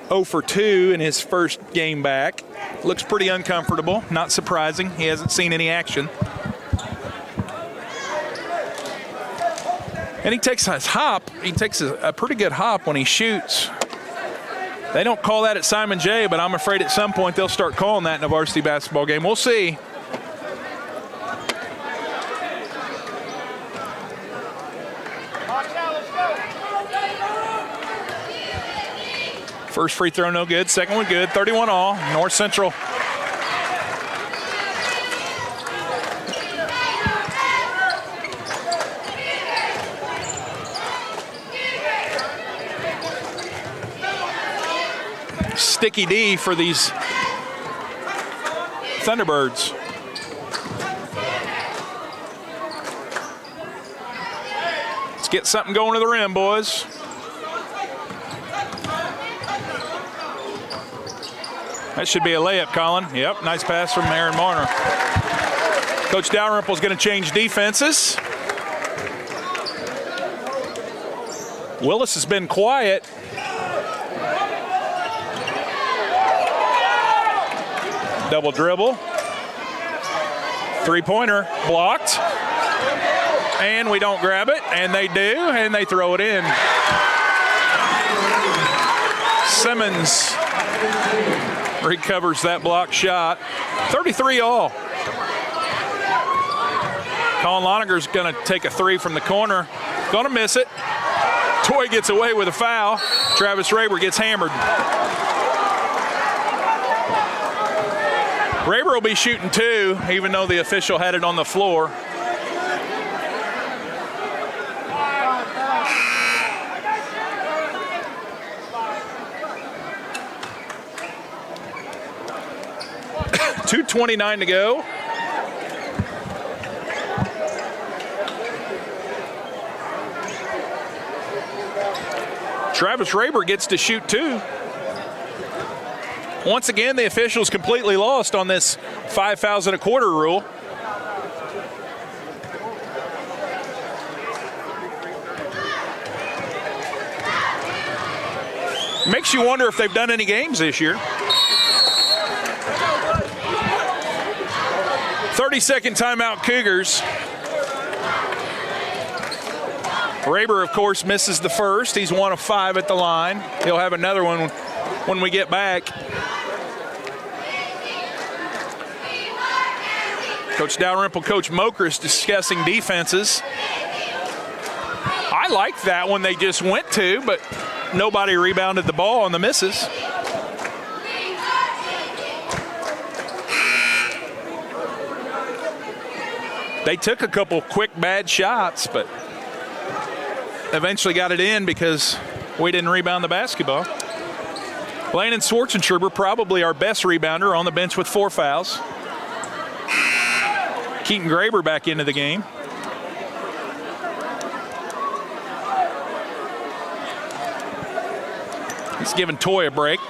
0 for 2 in his first game back. Looks pretty uncomfortable. Not surprising. He hasn't seen any action. And he takes his hop. He takes a pretty good hop when he shoots. They don't call that at Simon J., but I'm afraid at some point they'll start calling that in a varsity basketball game. We'll see. First free throw no good, second one good, 31 all, North Central. Sticky D for these Thunderbirds. Let's get something going to the rim, boys. That should be a layup, Colin. Yep, nice pass from Aaron Marner. Coach Dalrymple's going to change defenses. Willis has been quiet. Double dribble. Three-pointer blocked. And we don't grab it, and they do, and they throw it in. Simmons recovers that block shot. 33 all. Colin Lonergan's going to take a three from the corner. Going to miss it. Toy gets away with a foul. Travis Raber gets hammered. Raber will be shooting two, even though the official had it on the floor. .229 to go. Travis Raber gets to shoot two. Once again, the officials completely lost on this 5 fouls and a quarter rule. Makes you wonder if they've done any games this year. 30-second timeout, Cougars. Raber, of course, misses the first. He's 1 of 5 at the line. He'll have another one when we get back. Coach Dalrymple, Coach Mokris discussing defenses. I like that one they just went to, but nobody rebounded the ball on the misses. They took a couple quick bad shots, but eventually got it in because we didn't rebound the basketball. Landon Schwartzentruber, probably our best rebounder, on the bench with 4 fouls. Keaton Graber back into the game. He's giving Toy a break.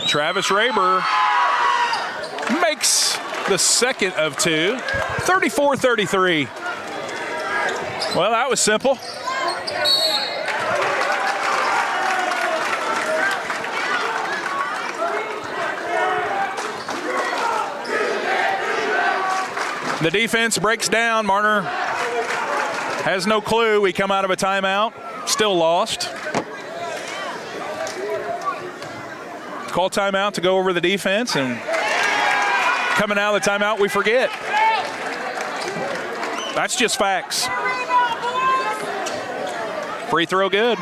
Travis Raber makes the second of 2, 34-33. Well, that was simple. The defense breaks down. Marner has no clue. We come out of a timeout, still lost. Call timeout to go over the defense, and coming out of the timeout, we forget. That's just facts. Free throw good.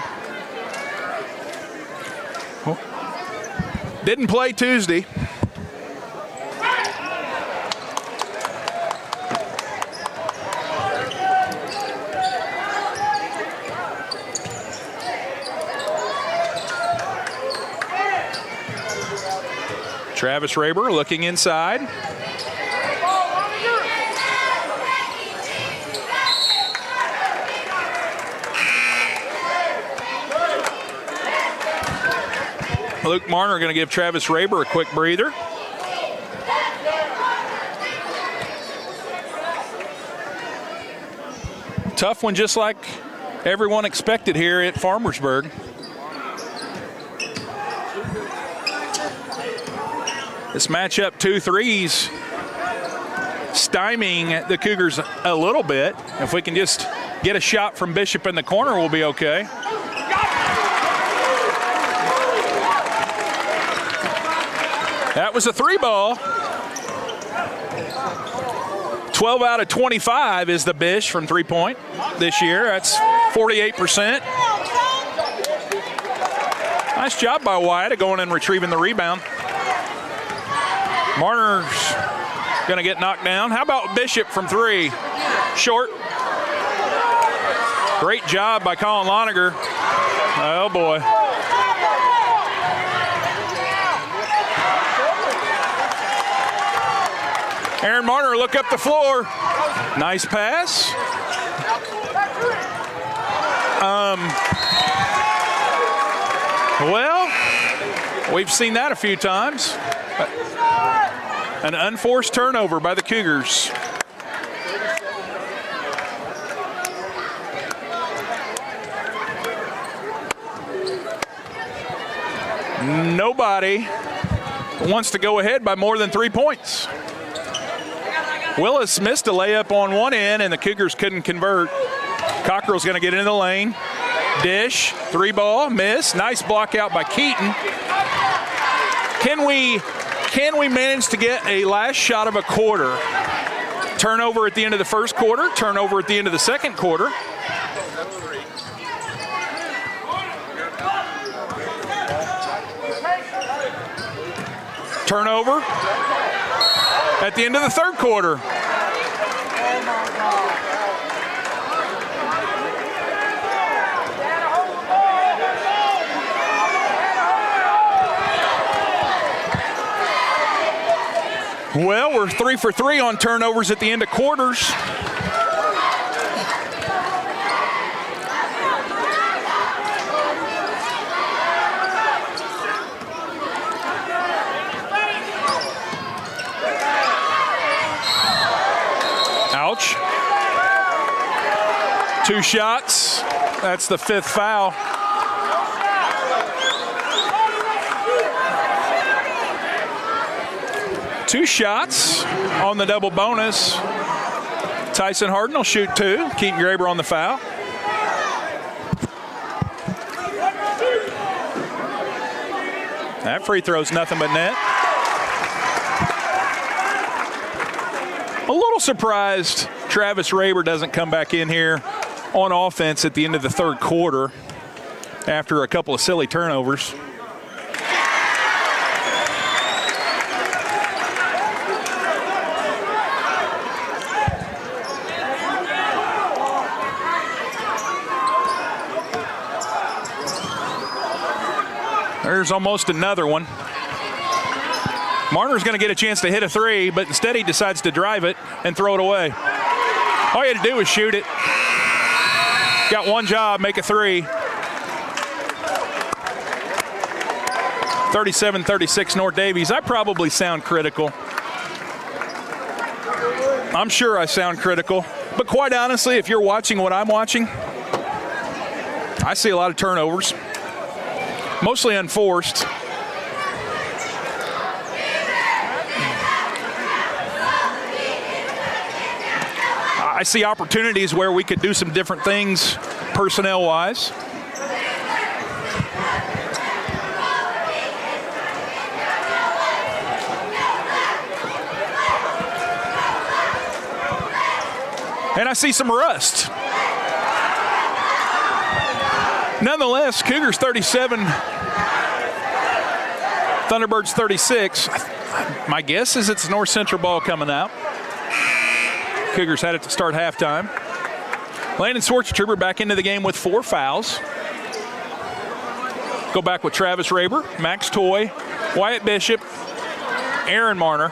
Didn't play Tuesday. Travis Raber looking inside. Luke Marner going to give Travis Raber a quick breather. Tough one, just like everyone expected here at Farmersburg. This matchup, 2 threes, stymieing the Cougars a little bit. If we can just get a shot from Bishop in the corner, we'll be okay. That was a 3-ball. 12 out of 25 is the Bish from 3-point this year. That's 48%. Nice job by Wyatt of going and retrieving the rebound. Marner's going to get knocked down. How about Bishop from 3? Short. Great job by Colin Loniger. Oh, boy. Aaron Marner, look up the floor. Nice pass. Well, we've seen that a few times. An unforced turnover by the Cougars. Nobody wants to go ahead by more than 3 points. Willis missed a layup on one end, and the Cougars couldn't convert. Cockrell's going to get into the lane. Dish, 3-ball, miss. Nice block out by Keaton. Can we manage to get a last shot of a quarter? Turnover at the end of the first quarter, turnover at the end of the second quarter. Turnover at the end of the third quarter. Well, we're 3 for 3 on turnovers at the end of quarters. Ouch. 2 shots. That's the 5th foul. Two shots on the double bonus. Tyson Harden will shoot 2. Keaton Graber on the foul. That free throw's nothing but net. A little surprised Travis Raber doesn't come back in here on offense at the end of the third quarter after a couple of silly turnovers. There's almost another one. Marner's going to get a chance to hit a 3, but instead he decides to drive it and throw it away. All he had to do was shoot it. Got one job, make a 3. 37-36 North Daviess. I probably sound critical. I'm sure I sound critical. But quite honestly, if you're watching what I'm watching, I see a lot of turnovers. Mostly unforced. I see opportunities where we could do some different things personnel-wise. And I see some rust. Nonetheless, Cougars 37, Thunderbirds 36. My guess is it's North Central ball coming out. Cougars had it to start halftime. Landon Schwarzentroober back into the game with 4 fouls. Go back with Travis Raber, Max Toy, Wyatt Bishop, Aaron Marner.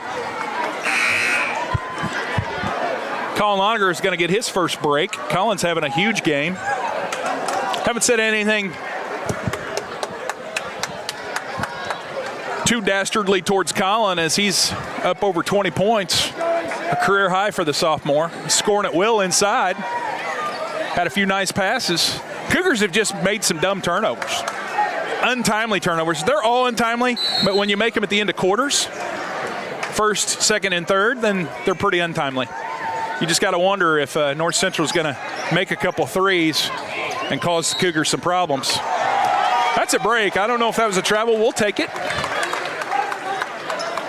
Colin Loninger is going to get his first break. Colin's having a huge game. Haven't said anything too dastardly towards Colin as he's up over 20 points. A career high for the sophomore. Scoring at will inside. Had a few nice passes. Cougars have just made some dumb turnovers. Untimely turnovers. They're all untimely, but when you make them at the end of quarters, first, second, and third, then they're pretty untimely. You just got to wonder if North Central is going to make a couple threes and cause the Cougars some problems. That's a break. I don't know if that was a travel. We'll take it.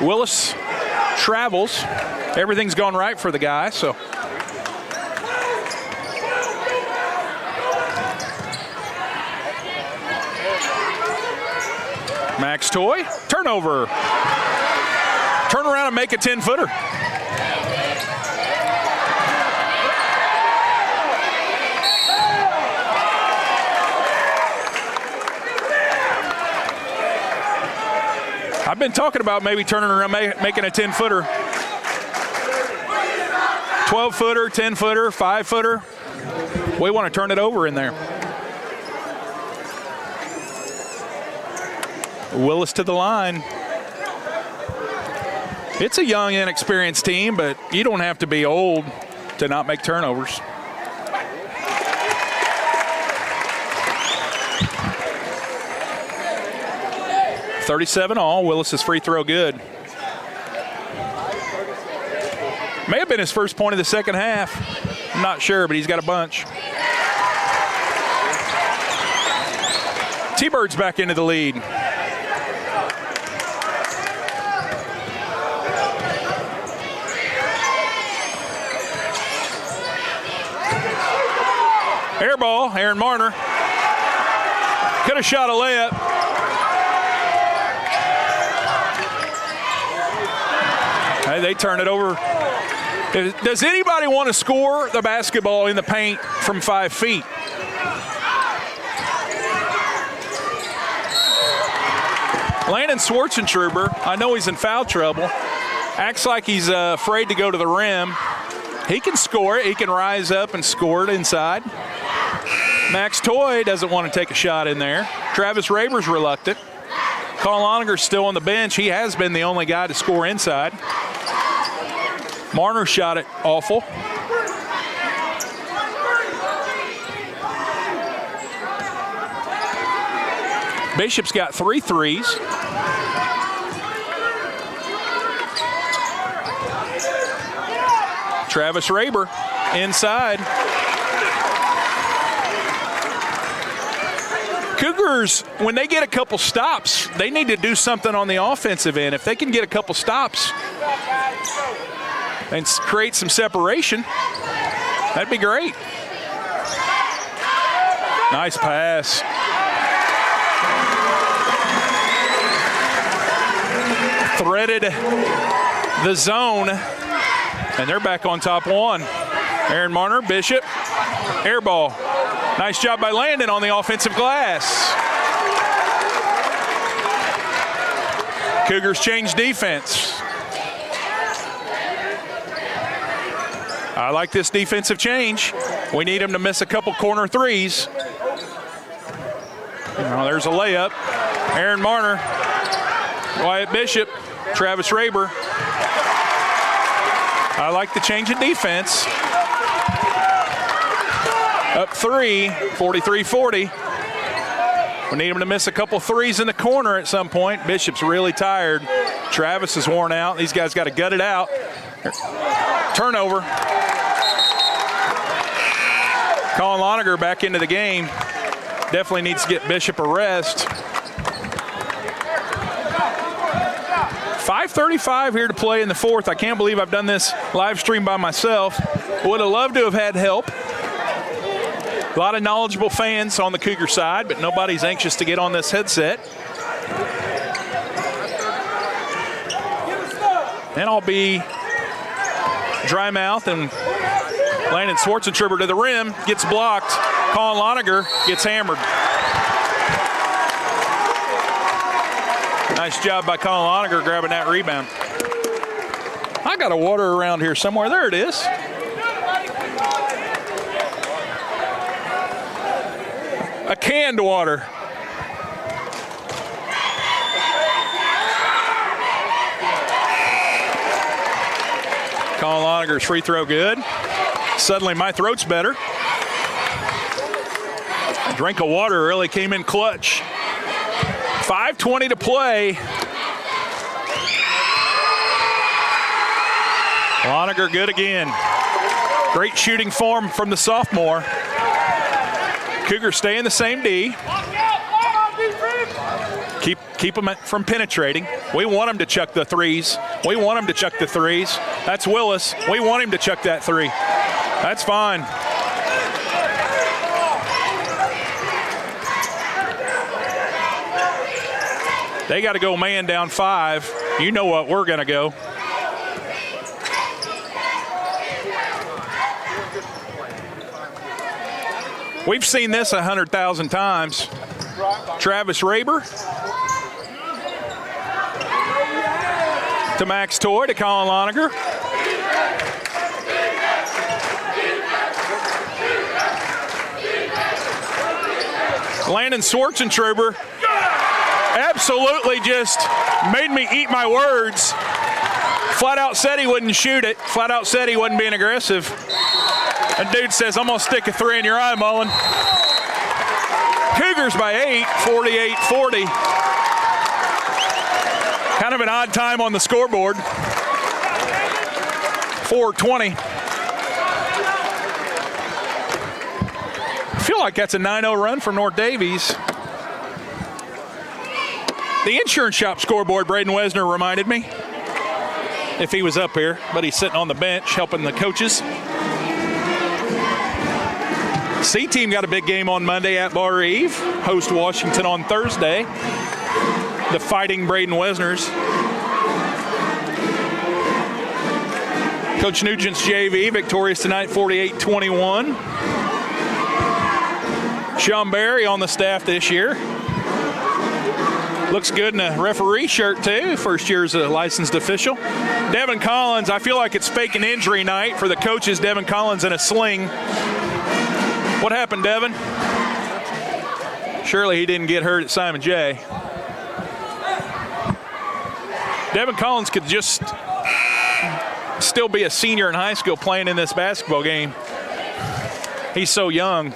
Willis travels. Everything's gone right for the guy, so. Max Toy, turnover. Turn around and make a 10-footer. I've been talking about maybe turning around, making a 10-footer. 12-footer, 10-footer, 5-footer. We want to turn it over in there. Willis to the line. It's a young, inexperienced team, but you don't have to be old to not make turnovers. (37-all). Willis's free throw good. May have been his first point of the second half. I'm not sure, but he's got a bunch. T-Birds back into the lead. Air ball, Aaron Marner. Could have shot a layup. Hey, they turn it over. Does anybody want to score the basketball in the paint from 5 feet? Landon Schwarzentroober, I know he's in foul trouble, acts like he's afraid to go to the rim. He can score it. He can rise up and score it inside. Max Toy doesn't want to take a shot in there. Travis Raber's reluctant. Colin Loninger's still on the bench. He has been the only guy to score inside. Marner shot it awful. Bishop's got 3 threes. Travis Raber inside. Cougars, when they get a couple stops, they need to do something on the offensive end. If they can get a couple stops and create some separation, that'd be great. Nice pass. Threaded the zone, and they're back on top 1. Aaron Marner, Bishop, air ball. Nice job by Landon on the offensive glass. Cougars change defense. I like this defensive change. We need them to miss a couple corner threes. Now there's a layup. Aaron Marner, Wyatt Bishop, Travis Raber. I like the change in defense. Up 3, 43-40. We need them to miss a couple threes in the corner at some point. Bishop's really tired. Travis is worn out. These guys got to gut it out. Turnover. Colin Loninger back into the game. Definitely needs to get Bishop a rest. 5:35 here to play in the 4th. I can't believe I've done this live stream by myself. Would have loved to have had help. A lot of knowledgeable fans on the Cougar side, but nobody's anxious to get on this headset. Then I'll be dry mouth, and Landon Schwarzentrooper to the rim, gets blocked. Colin Loniger gets hammered. Nice job by Colin Loniger grabbing that rebound. I got a water around here somewhere. There it is. A canned water. Colin Loniger's free throw good. Suddenly my throat's better. A drink of water really came in clutch. 5:20 to play. Loniger good again. Great shooting form from the sophomore. Cougars stay in the same D. Keep them from penetrating. We want them to chuck the threes. We want them to chuck the threes. That's Willis. We want him to chuck that three. That's fine. They got to go man down 5. You know what we're going to go. We've seen this 100,000 times. Travis Raber to Max Toy to Colin Loniger. Landon Schwarzentrooper absolutely just made me eat my words. Flat out said he wouldn't shoot it. Flat out said he wasn't being aggressive. And dude says, I'm going to stick a 3 in your eye, Mullen. Cougars by 8, 48-40. Kind of an odd time on the scoreboard. 4:20. I feel like that's a 9-0 run for North Daviess. The insurance shop scoreboard, Braden Wesner reminded me, if he was up here, but he's sitting on the bench helping the coaches. C-Team got a big game on Monday at Bar Eve. Host Washington on Thursday. The Fighting Braden Wesners. Coach Nugent's JV victorious tonight, 48-21. Sean Berry on the staff this year. Looks good in a referee shirt, too. First year as a licensed official. Devin Collins, I feel like it's fake an injury night for the coaches. Devin Collins in a sling. What happened, Devin? Surely he didn't get hurt at Simon J. Devin Collins could just still be a senior in high school playing in this basketball game. He's so young.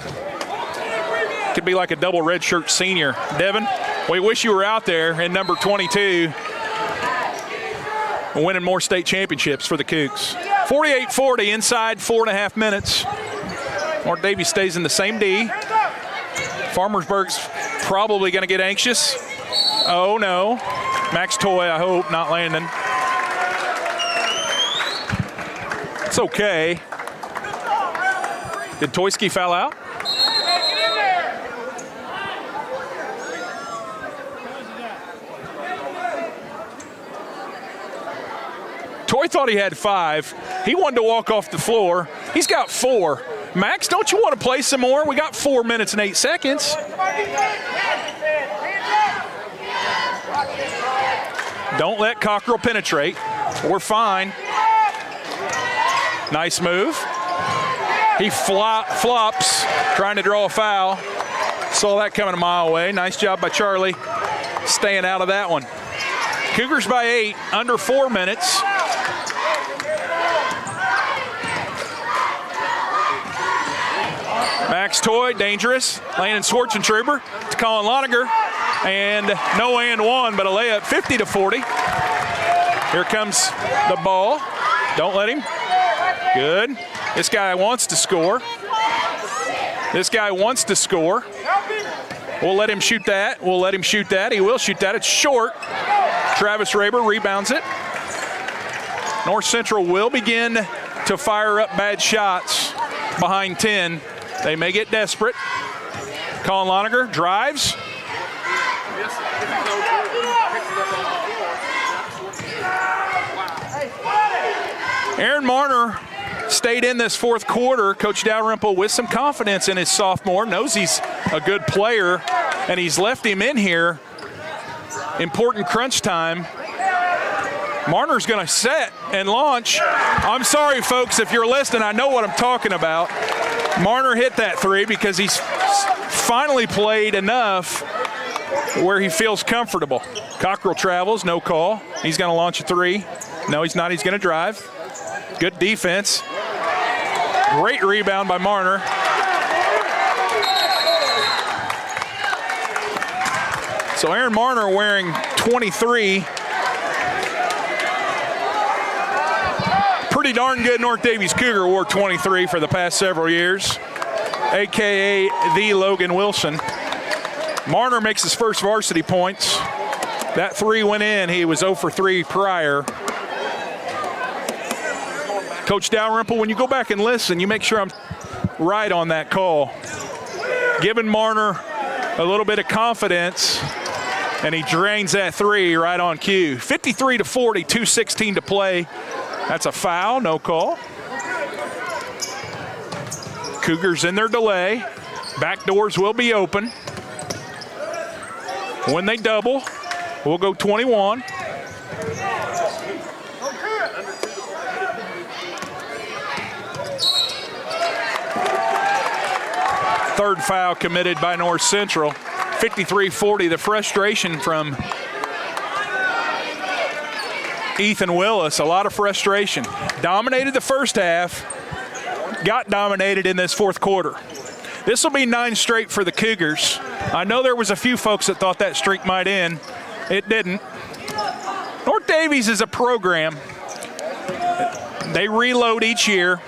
Could be like a double redshirt senior. Devin, we wish you were out there in number 22 winning more state championships for the Cougs. 48-40 inside 4.5 minutes. North Daviess stays in the same D. Farmersburg's probably going to get anxious. Oh, no. Max Toy, I hope, not Landon. It's okay. Did Toyski foul out? Toy thought he had 5. He wanted to walk off the floor. He's got 4. Max, don't you want to play some more? We got 4 minutes and 8 seconds. Don't let Cockrell penetrate. We're fine. Nice move. He flops, trying to draw a foul. Saw that coming a mile away. Nice job by Charlie staying out of that one. Cougars by 8, under 4 minutes. Max Toy, dangerous. Landon Schwarzentrooper to Colin Loniger. And no and one, but a layup, 50-40. Here comes the ball. Don't let him. Good. This guy wants to score. This guy wants to score. We'll let him shoot that. We'll let him shoot that. He will shoot that. It's short. Travis Raber rebounds it. North Central will begin to fire up bad shots behind 10. They may get desperate. Colin Loniger drives. Aaron Marner stayed in this fourth quarter. Coach Dalrymple with some confidence in his sophomore, knows he's a good player, and he's left him in here. Important crunch time. Marner's going to set and launch. I'm sorry, folks, if you're listening, I know what I'm talking about. Marner hit that three because he's finally played enough where he feels comfortable. Cockrell travels, no call. He's going to launch a three. No, he's not. He's going to drive. Good defense. Great rebound by Marner. So Aaron Marner wearing 23. Pretty darn good North Daviess Cougar wore 23 for the past several years, a.k.a. the Logan Wilson. Marner makes his first varsity points. That three went in. He was 0 for 3 prior. Coach Dalrymple, when you go back and listen, you make sure I'm right on that call. Giving Marner a little bit of confidence, and he drains that three right on cue. 53-40, 2:16 to play. That's a foul, no call. Cougars in their delay. Back doors will be open. When they double, we'll go 21. Third foul committed by North Central. 53-40, the frustration from Ethan Willis, a lot of frustration. Dominated the first half, got dominated in this fourth quarter. This will be 9 straight for the Cougars. I know there was a few folks that thought that streak might end. It didn't. North Daviess is a program. They reload each year.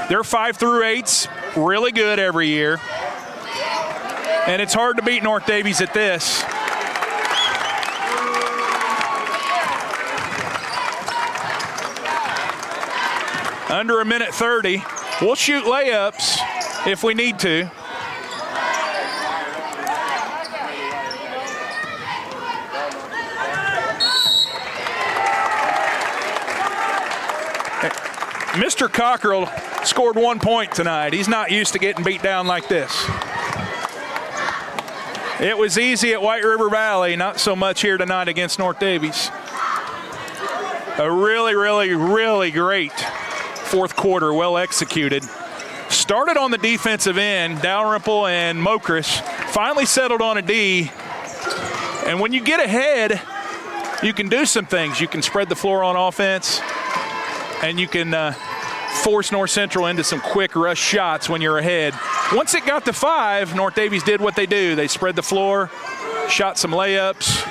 Their 5 through 8s really good every year. And it's hard to beat North Daviess at this. Under a minute 30. We'll shoot layups if we need to. Mr. Cockrell scored 1 point tonight. He's not used to getting beat down like this. It was easy at White River Valley, not so much here tonight against North Daviess. A really, really, really great fourth quarter, well executed. Started on the defensive end, Dalrymple and Mokris finally settled on a D. And when you get ahead, you can do some things. You can spread the floor on offense, and you can force North Central into some quick rush shots when you're ahead. Once it got to 5, North Daviess did what they do. They spread the floor, shot some layups,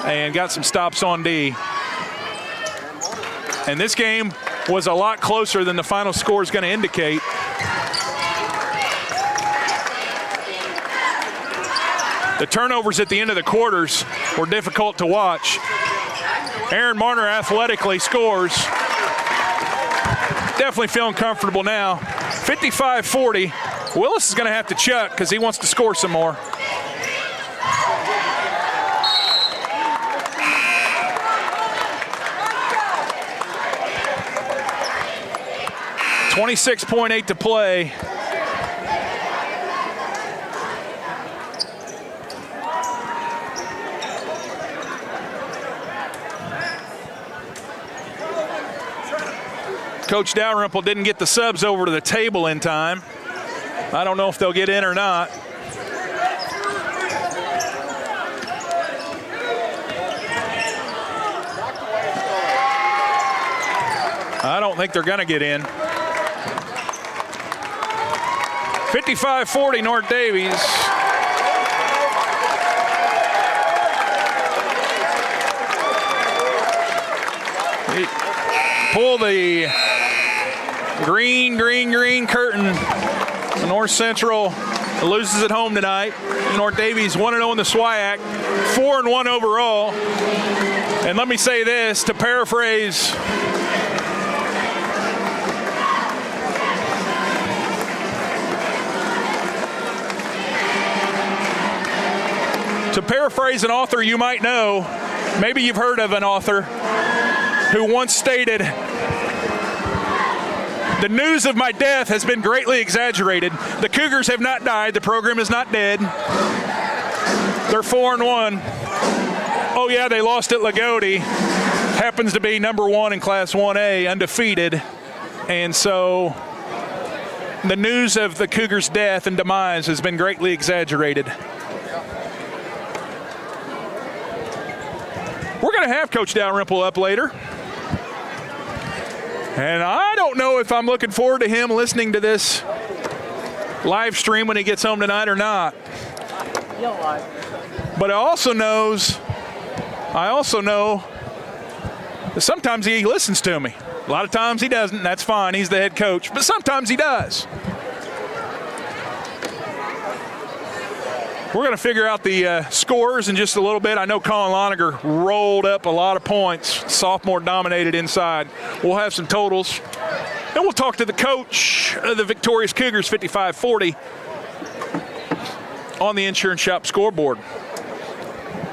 and got some stops on D. And this game was a lot closer than the final score is going to indicate. The turnovers at the end of the quarters were difficult to watch. Aaron Marner athletically scores. Definitely feeling comfortable now. 55-40. Willis is going to have to chuck because he wants to score some more. .8 to play. Coach Dalrymple didn't get the subs over to the table in time. I don't know if they'll get in or not. I don't think they're going to get in. 55-40 North Daviess. Pull the green curtain. North Central loses at home tonight. North Daviess 1-0 in the SWIAC, 4-1 overall. And let me say this, to paraphrase an author you might know, maybe you've heard of an author, who once stated, "The news of my death has been greatly exaggerated. The Cougars have not died. The program is not dead. They're 4-1. Oh, yeah, they lost at Lagodi. Happens to be number 1 in Class 1A, undefeated. And so the news of the Cougars' death and demise has been greatly exaggerated." We're going to have Coach Dalrymple up later. And I don't know if I'm looking forward to him listening to this live stream when he gets home tonight or not. But I also know that sometimes he listens to me. A lot of times he doesn't, and that's fine. He's the head coach. But sometimes he does. We're going to figure out the scores in just a little bit. I know Colin Loniger rolled up a lot of points. Sophomore dominated inside. We'll have some totals. Then we'll talk to the coach of the victorious Cougars, 55-40, on the Insurance Shop scoreboard.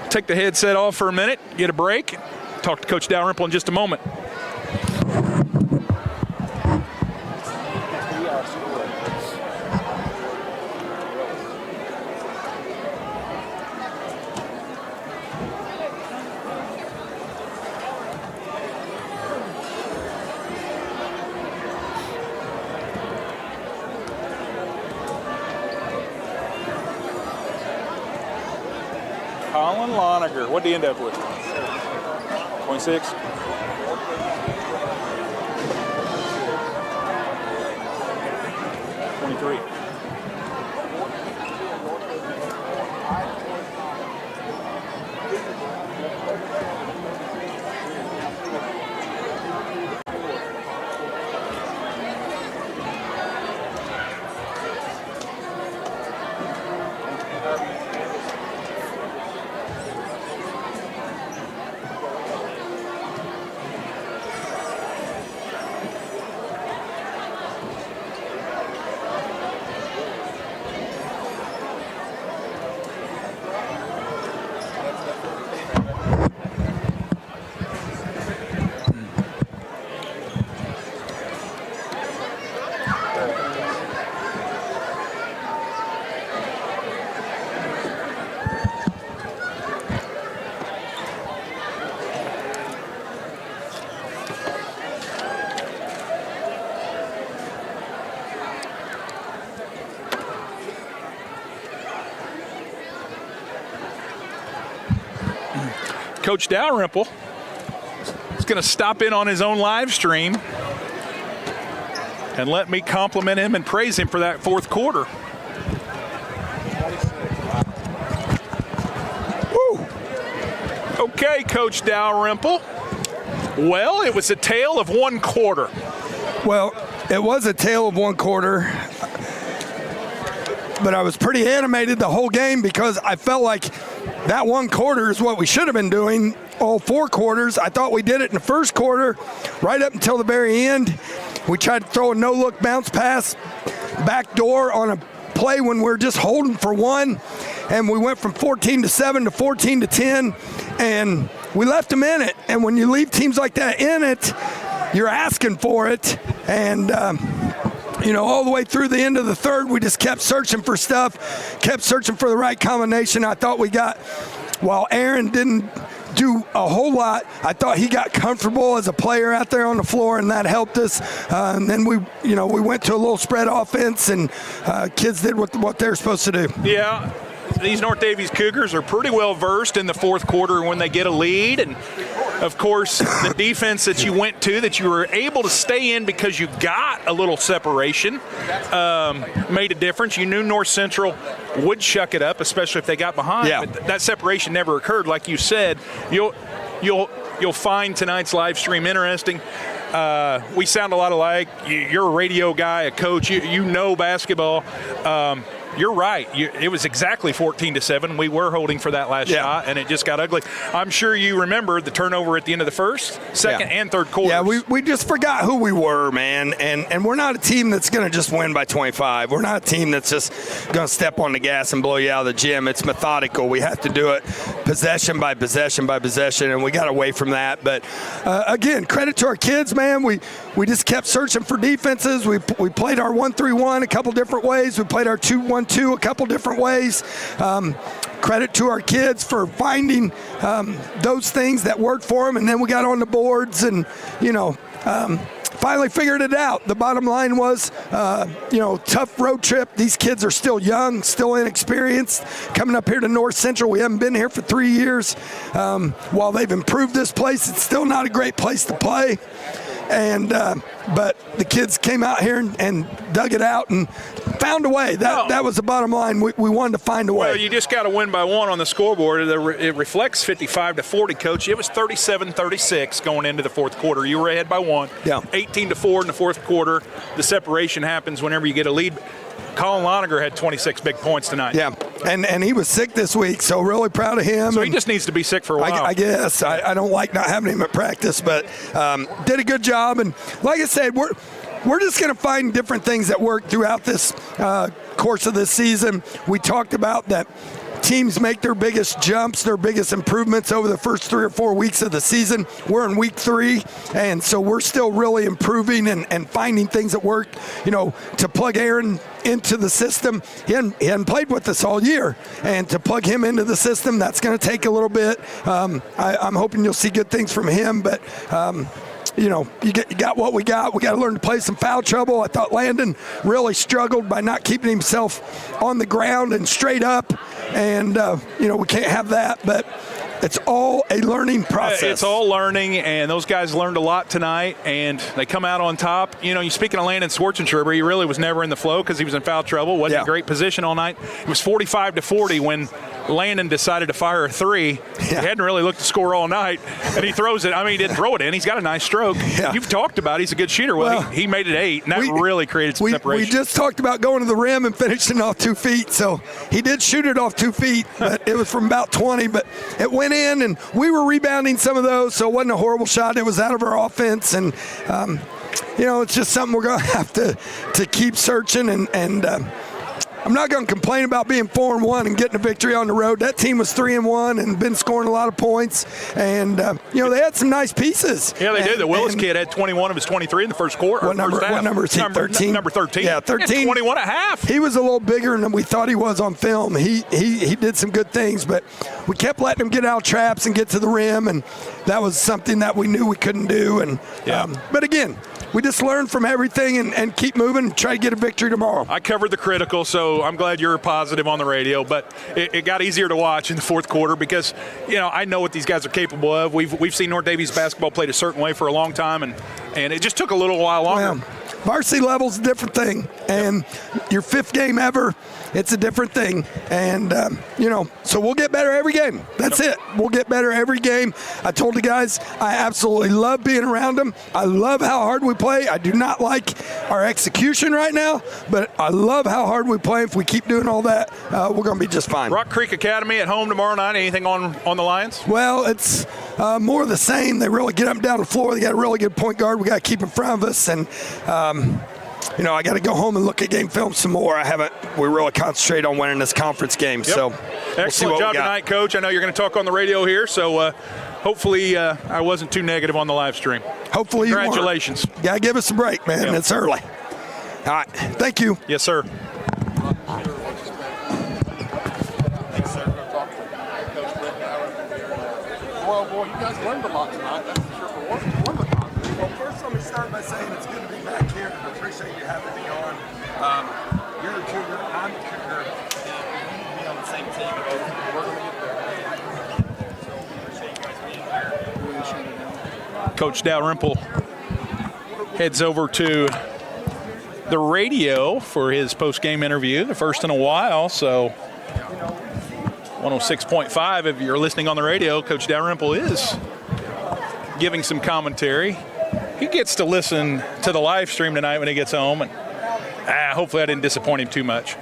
Take the headset off for a minute, get a break. Talk to Coach Dalrymple in just a moment. Colin Loniger, what did he end up with? 26? Coach Dalrymple is going to stop in on his own live stream and let me compliment him and praise him for that fourth quarter. Woo. Okay, Coach Dalrymple. Well, it was a tale of one quarter. Well, it was a tale of one quarter, but I was pretty animated the whole game because I felt like that one quarter is what we should have been doing all four quarters. I thought we did it in the first quarter, right up until the very end. We tried to throw a no-look bounce pass back door on a play when we were just holding for one, and we went from 14-7 to 14-10, and we left them in it. And when you leave teams like that in it, you're asking for it. And all the way through the end of the third, we just kept searching for stuff, kept searching for the right combination. I thought we got, while Aaron didn't do a whole lot, I thought he got comfortable as a player out there on the floor, and that helped us. And then we went to a little spread offense, and kids did what they're supposed to do. Yeah. These North Daviess Cougars are pretty well versed in the fourth quarter when they get a lead. And, of course, the defense that you went to, that you were able to stay in because you got a little separation, made a difference. You knew North Central would chuck it up, especially if they got behind. Yeah. But that separation never occurred. Like you said, you'll find tonight's live stream interesting. We sound a lot alike. You're a radio guy, a coach. You know basketball. you're right. It was exactly 14-7. We were holding for that last shot, and it just got ugly. I'm sure you remember the turnover at the end of the first, second, and third quarters. Yeah, we just forgot who we were, man. And we're not a team that's going to just win by 25. We're not a team that's just going to step on the gas and blow you out of the gym. It's methodical. We have to do it possession by possession by possession, and we got away from that. But, again, credit to our kids, man. We just kept searching for defenses. We played our 1-3-1 a couple different ways. We played our 2-1-2 a couple different ways. Credit to our kids for finding those things that worked for them, and then we got on the boards and, finally figured it out. The bottom line was, tough road trip. These kids are still young, still inexperienced. Coming up here to North Central, we haven't been here for 3 years. While they've improved this place, it's still not a great place to play. And but the kids came out here and dug it out and found a way. That was the bottom line. We wanted to find a way. Well, you just got to win by one on the scoreboard. It reflects 55-40, Coach. It was 37-36 going into the fourth quarter. You were ahead by one. Yeah. 18-4 in the fourth quarter. The separation happens whenever you get a lead. Colin Loninger had 26 big points tonight. Yeah, and he was sick this week, so really proud of him. So he just needs to be sick for a while. I guess. I don't like not having him at practice, but did a good job. And like I said, we're just going to find different things that work throughout this course of this season. We talked about that teams make their biggest jumps, their biggest improvements over the first 3 or 4 weeks of the season. We're in week 3, and so we're still really improving and finding things that work, to plug Aaron into the system. He hadn't played with us all year, and to plug him into the system, that's going to take a little bit. I'm hoping you'll see good things from him, but you got what we got. We got to learn to play some foul trouble. I thought Landon really struggled by not keeping himself on the ground and straight up, and we can't have that. But it's all a learning process. It's all learning, and those guys learned a lot tonight, and they come out on top. You speaking of Landon Schwarzenschreiber, he really was never in the flow because he was in foul trouble. Wasn't in great position all night. It was 45-40 when Landon decided to fire a three. He hadn't really looked to score all night, and he throws it. I mean, he didn't throw it in. He's got a nice stroke. Yeah. You've talked about he's a good shooter. Well, he made it 8, and that really created some separation. We just talked about going to the rim and finishing off 2 feet, so he did shoot it off 2 feet, but it was from about 20, but it went in, and we were rebounding some of those, so it wasn't a horrible shot. It was out of our offense, and, it's just something we're going to have to keep searching, and I'm not going to complain about being 4-1 and getting a victory on the road. That team was 3-1 and been scoring a lot of points, and they had some nice pieces. Yeah, they did. The Willis kid had 21 of his 23 in the first quarter. What number is he? 13. Number 13. Yeah, 13. 21 and a half. He was a little bigger than we thought he was on film. He did some good things, but we kept letting him get out traps and get to the rim, and that was something that we knew we couldn't do. And but again, we just learn from everything and keep moving and try to get a victory tomorrow. I covered the critical, so I'm glad you're positive on the radio, but it got easier to watch in the fourth quarter because, I know what these guys are capable of. We've seen North Daviess basketball played a certain way for a long time, and it just took a little while longer. Well, varsity level's a different thing, and your 5th game ever, it's a different thing. And, so we'll get better every game. That's it. We'll get better every game. I told the guys I absolutely love being around them. I love how hard we play. I do not like our execution right now, but I love how hard we play. If we keep doing all that, we're going to be just fine. Rock Creek Academy at home tomorrow night. Anything on the Lions? Well, it's more of the same. They really get up and down the floor. They got a really good point guard we got to keep in front of us, and I got to go home and look at game film some more. We really concentrate on winning this conference game. So we'll see what Excellent job we got tonight, Coach. I know you're going to talk on the radio here, so hopefully I wasn't too negative on the live stream. Hopefully you weren't. Congratulations. Got to give us a break, man. Yep. It's early. All right. Thank you. Yes, sir. Well, boy, you guys learned a lot tonight. That's for sure. For one of the times. Well, first let me start by saying it's good to be back here. I appreciate you having me on. You're a Cougar. I'm a Cougar. And be on the same team. We're going to get there. So appreciate you guys being here. Coach Dalrymple heads over to the radio for his post-game interview, the first in a while. So 106.5, if you're listening on the radio, Coach Dalrymple is giving some commentary. He gets to listen to the live stream tonight when he gets home, and hopefully I didn't disappoint him too much.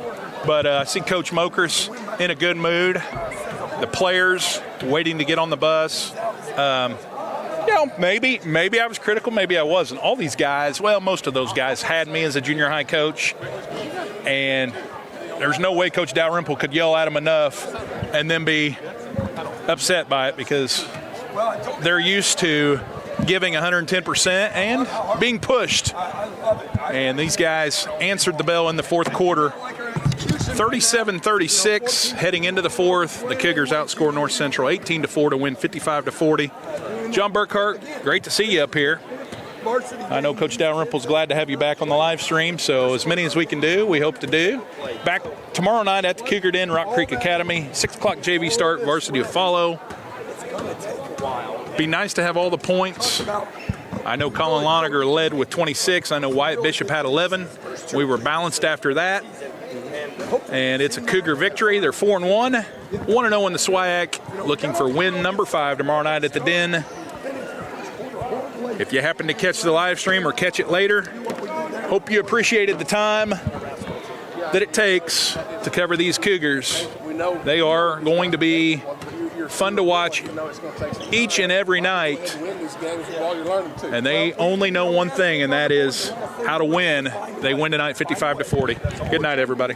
But I see Coach Mokers in a good mood. The players waiting to get on the bus. Maybe I was critical, maybe I wasn't. All these guys, well, most of those guys had me as a junior high coach, and there's no way Coach Dalrymple could yell at them enough and then be upset by it, because they're used to giving 110% and being pushed. And these guys answered the bell in the fourth quarter. 37-36 heading into the fourth. The Cougars outscore North Central 18-4 to win 55-40. John Burkhart, great to see you up here. I know Coach Dalrymple's glad to have you back on the live stream, so as many as we can do, we hope to do. Back tomorrow night at the Cougar Den, Rock Creek Academy, 6 o'clock JV start, Varsity will follow. Be nice to have all the points. I know Colin Loniger led with 26. I know Wyatt Bishop had 11. We were balanced after that. And it's a Cougar victory. They're 4-1, 1-0 in the SWIAC, looking for win number 5 tomorrow night at the Den. If you happen to catch the live stream or catch it later, hope you appreciated the time that it takes to cover these Cougars. They are going to be fun to watch each and every night, and they only know one thing, and that is how to win. They win tonight 55-40. Good night, everybody.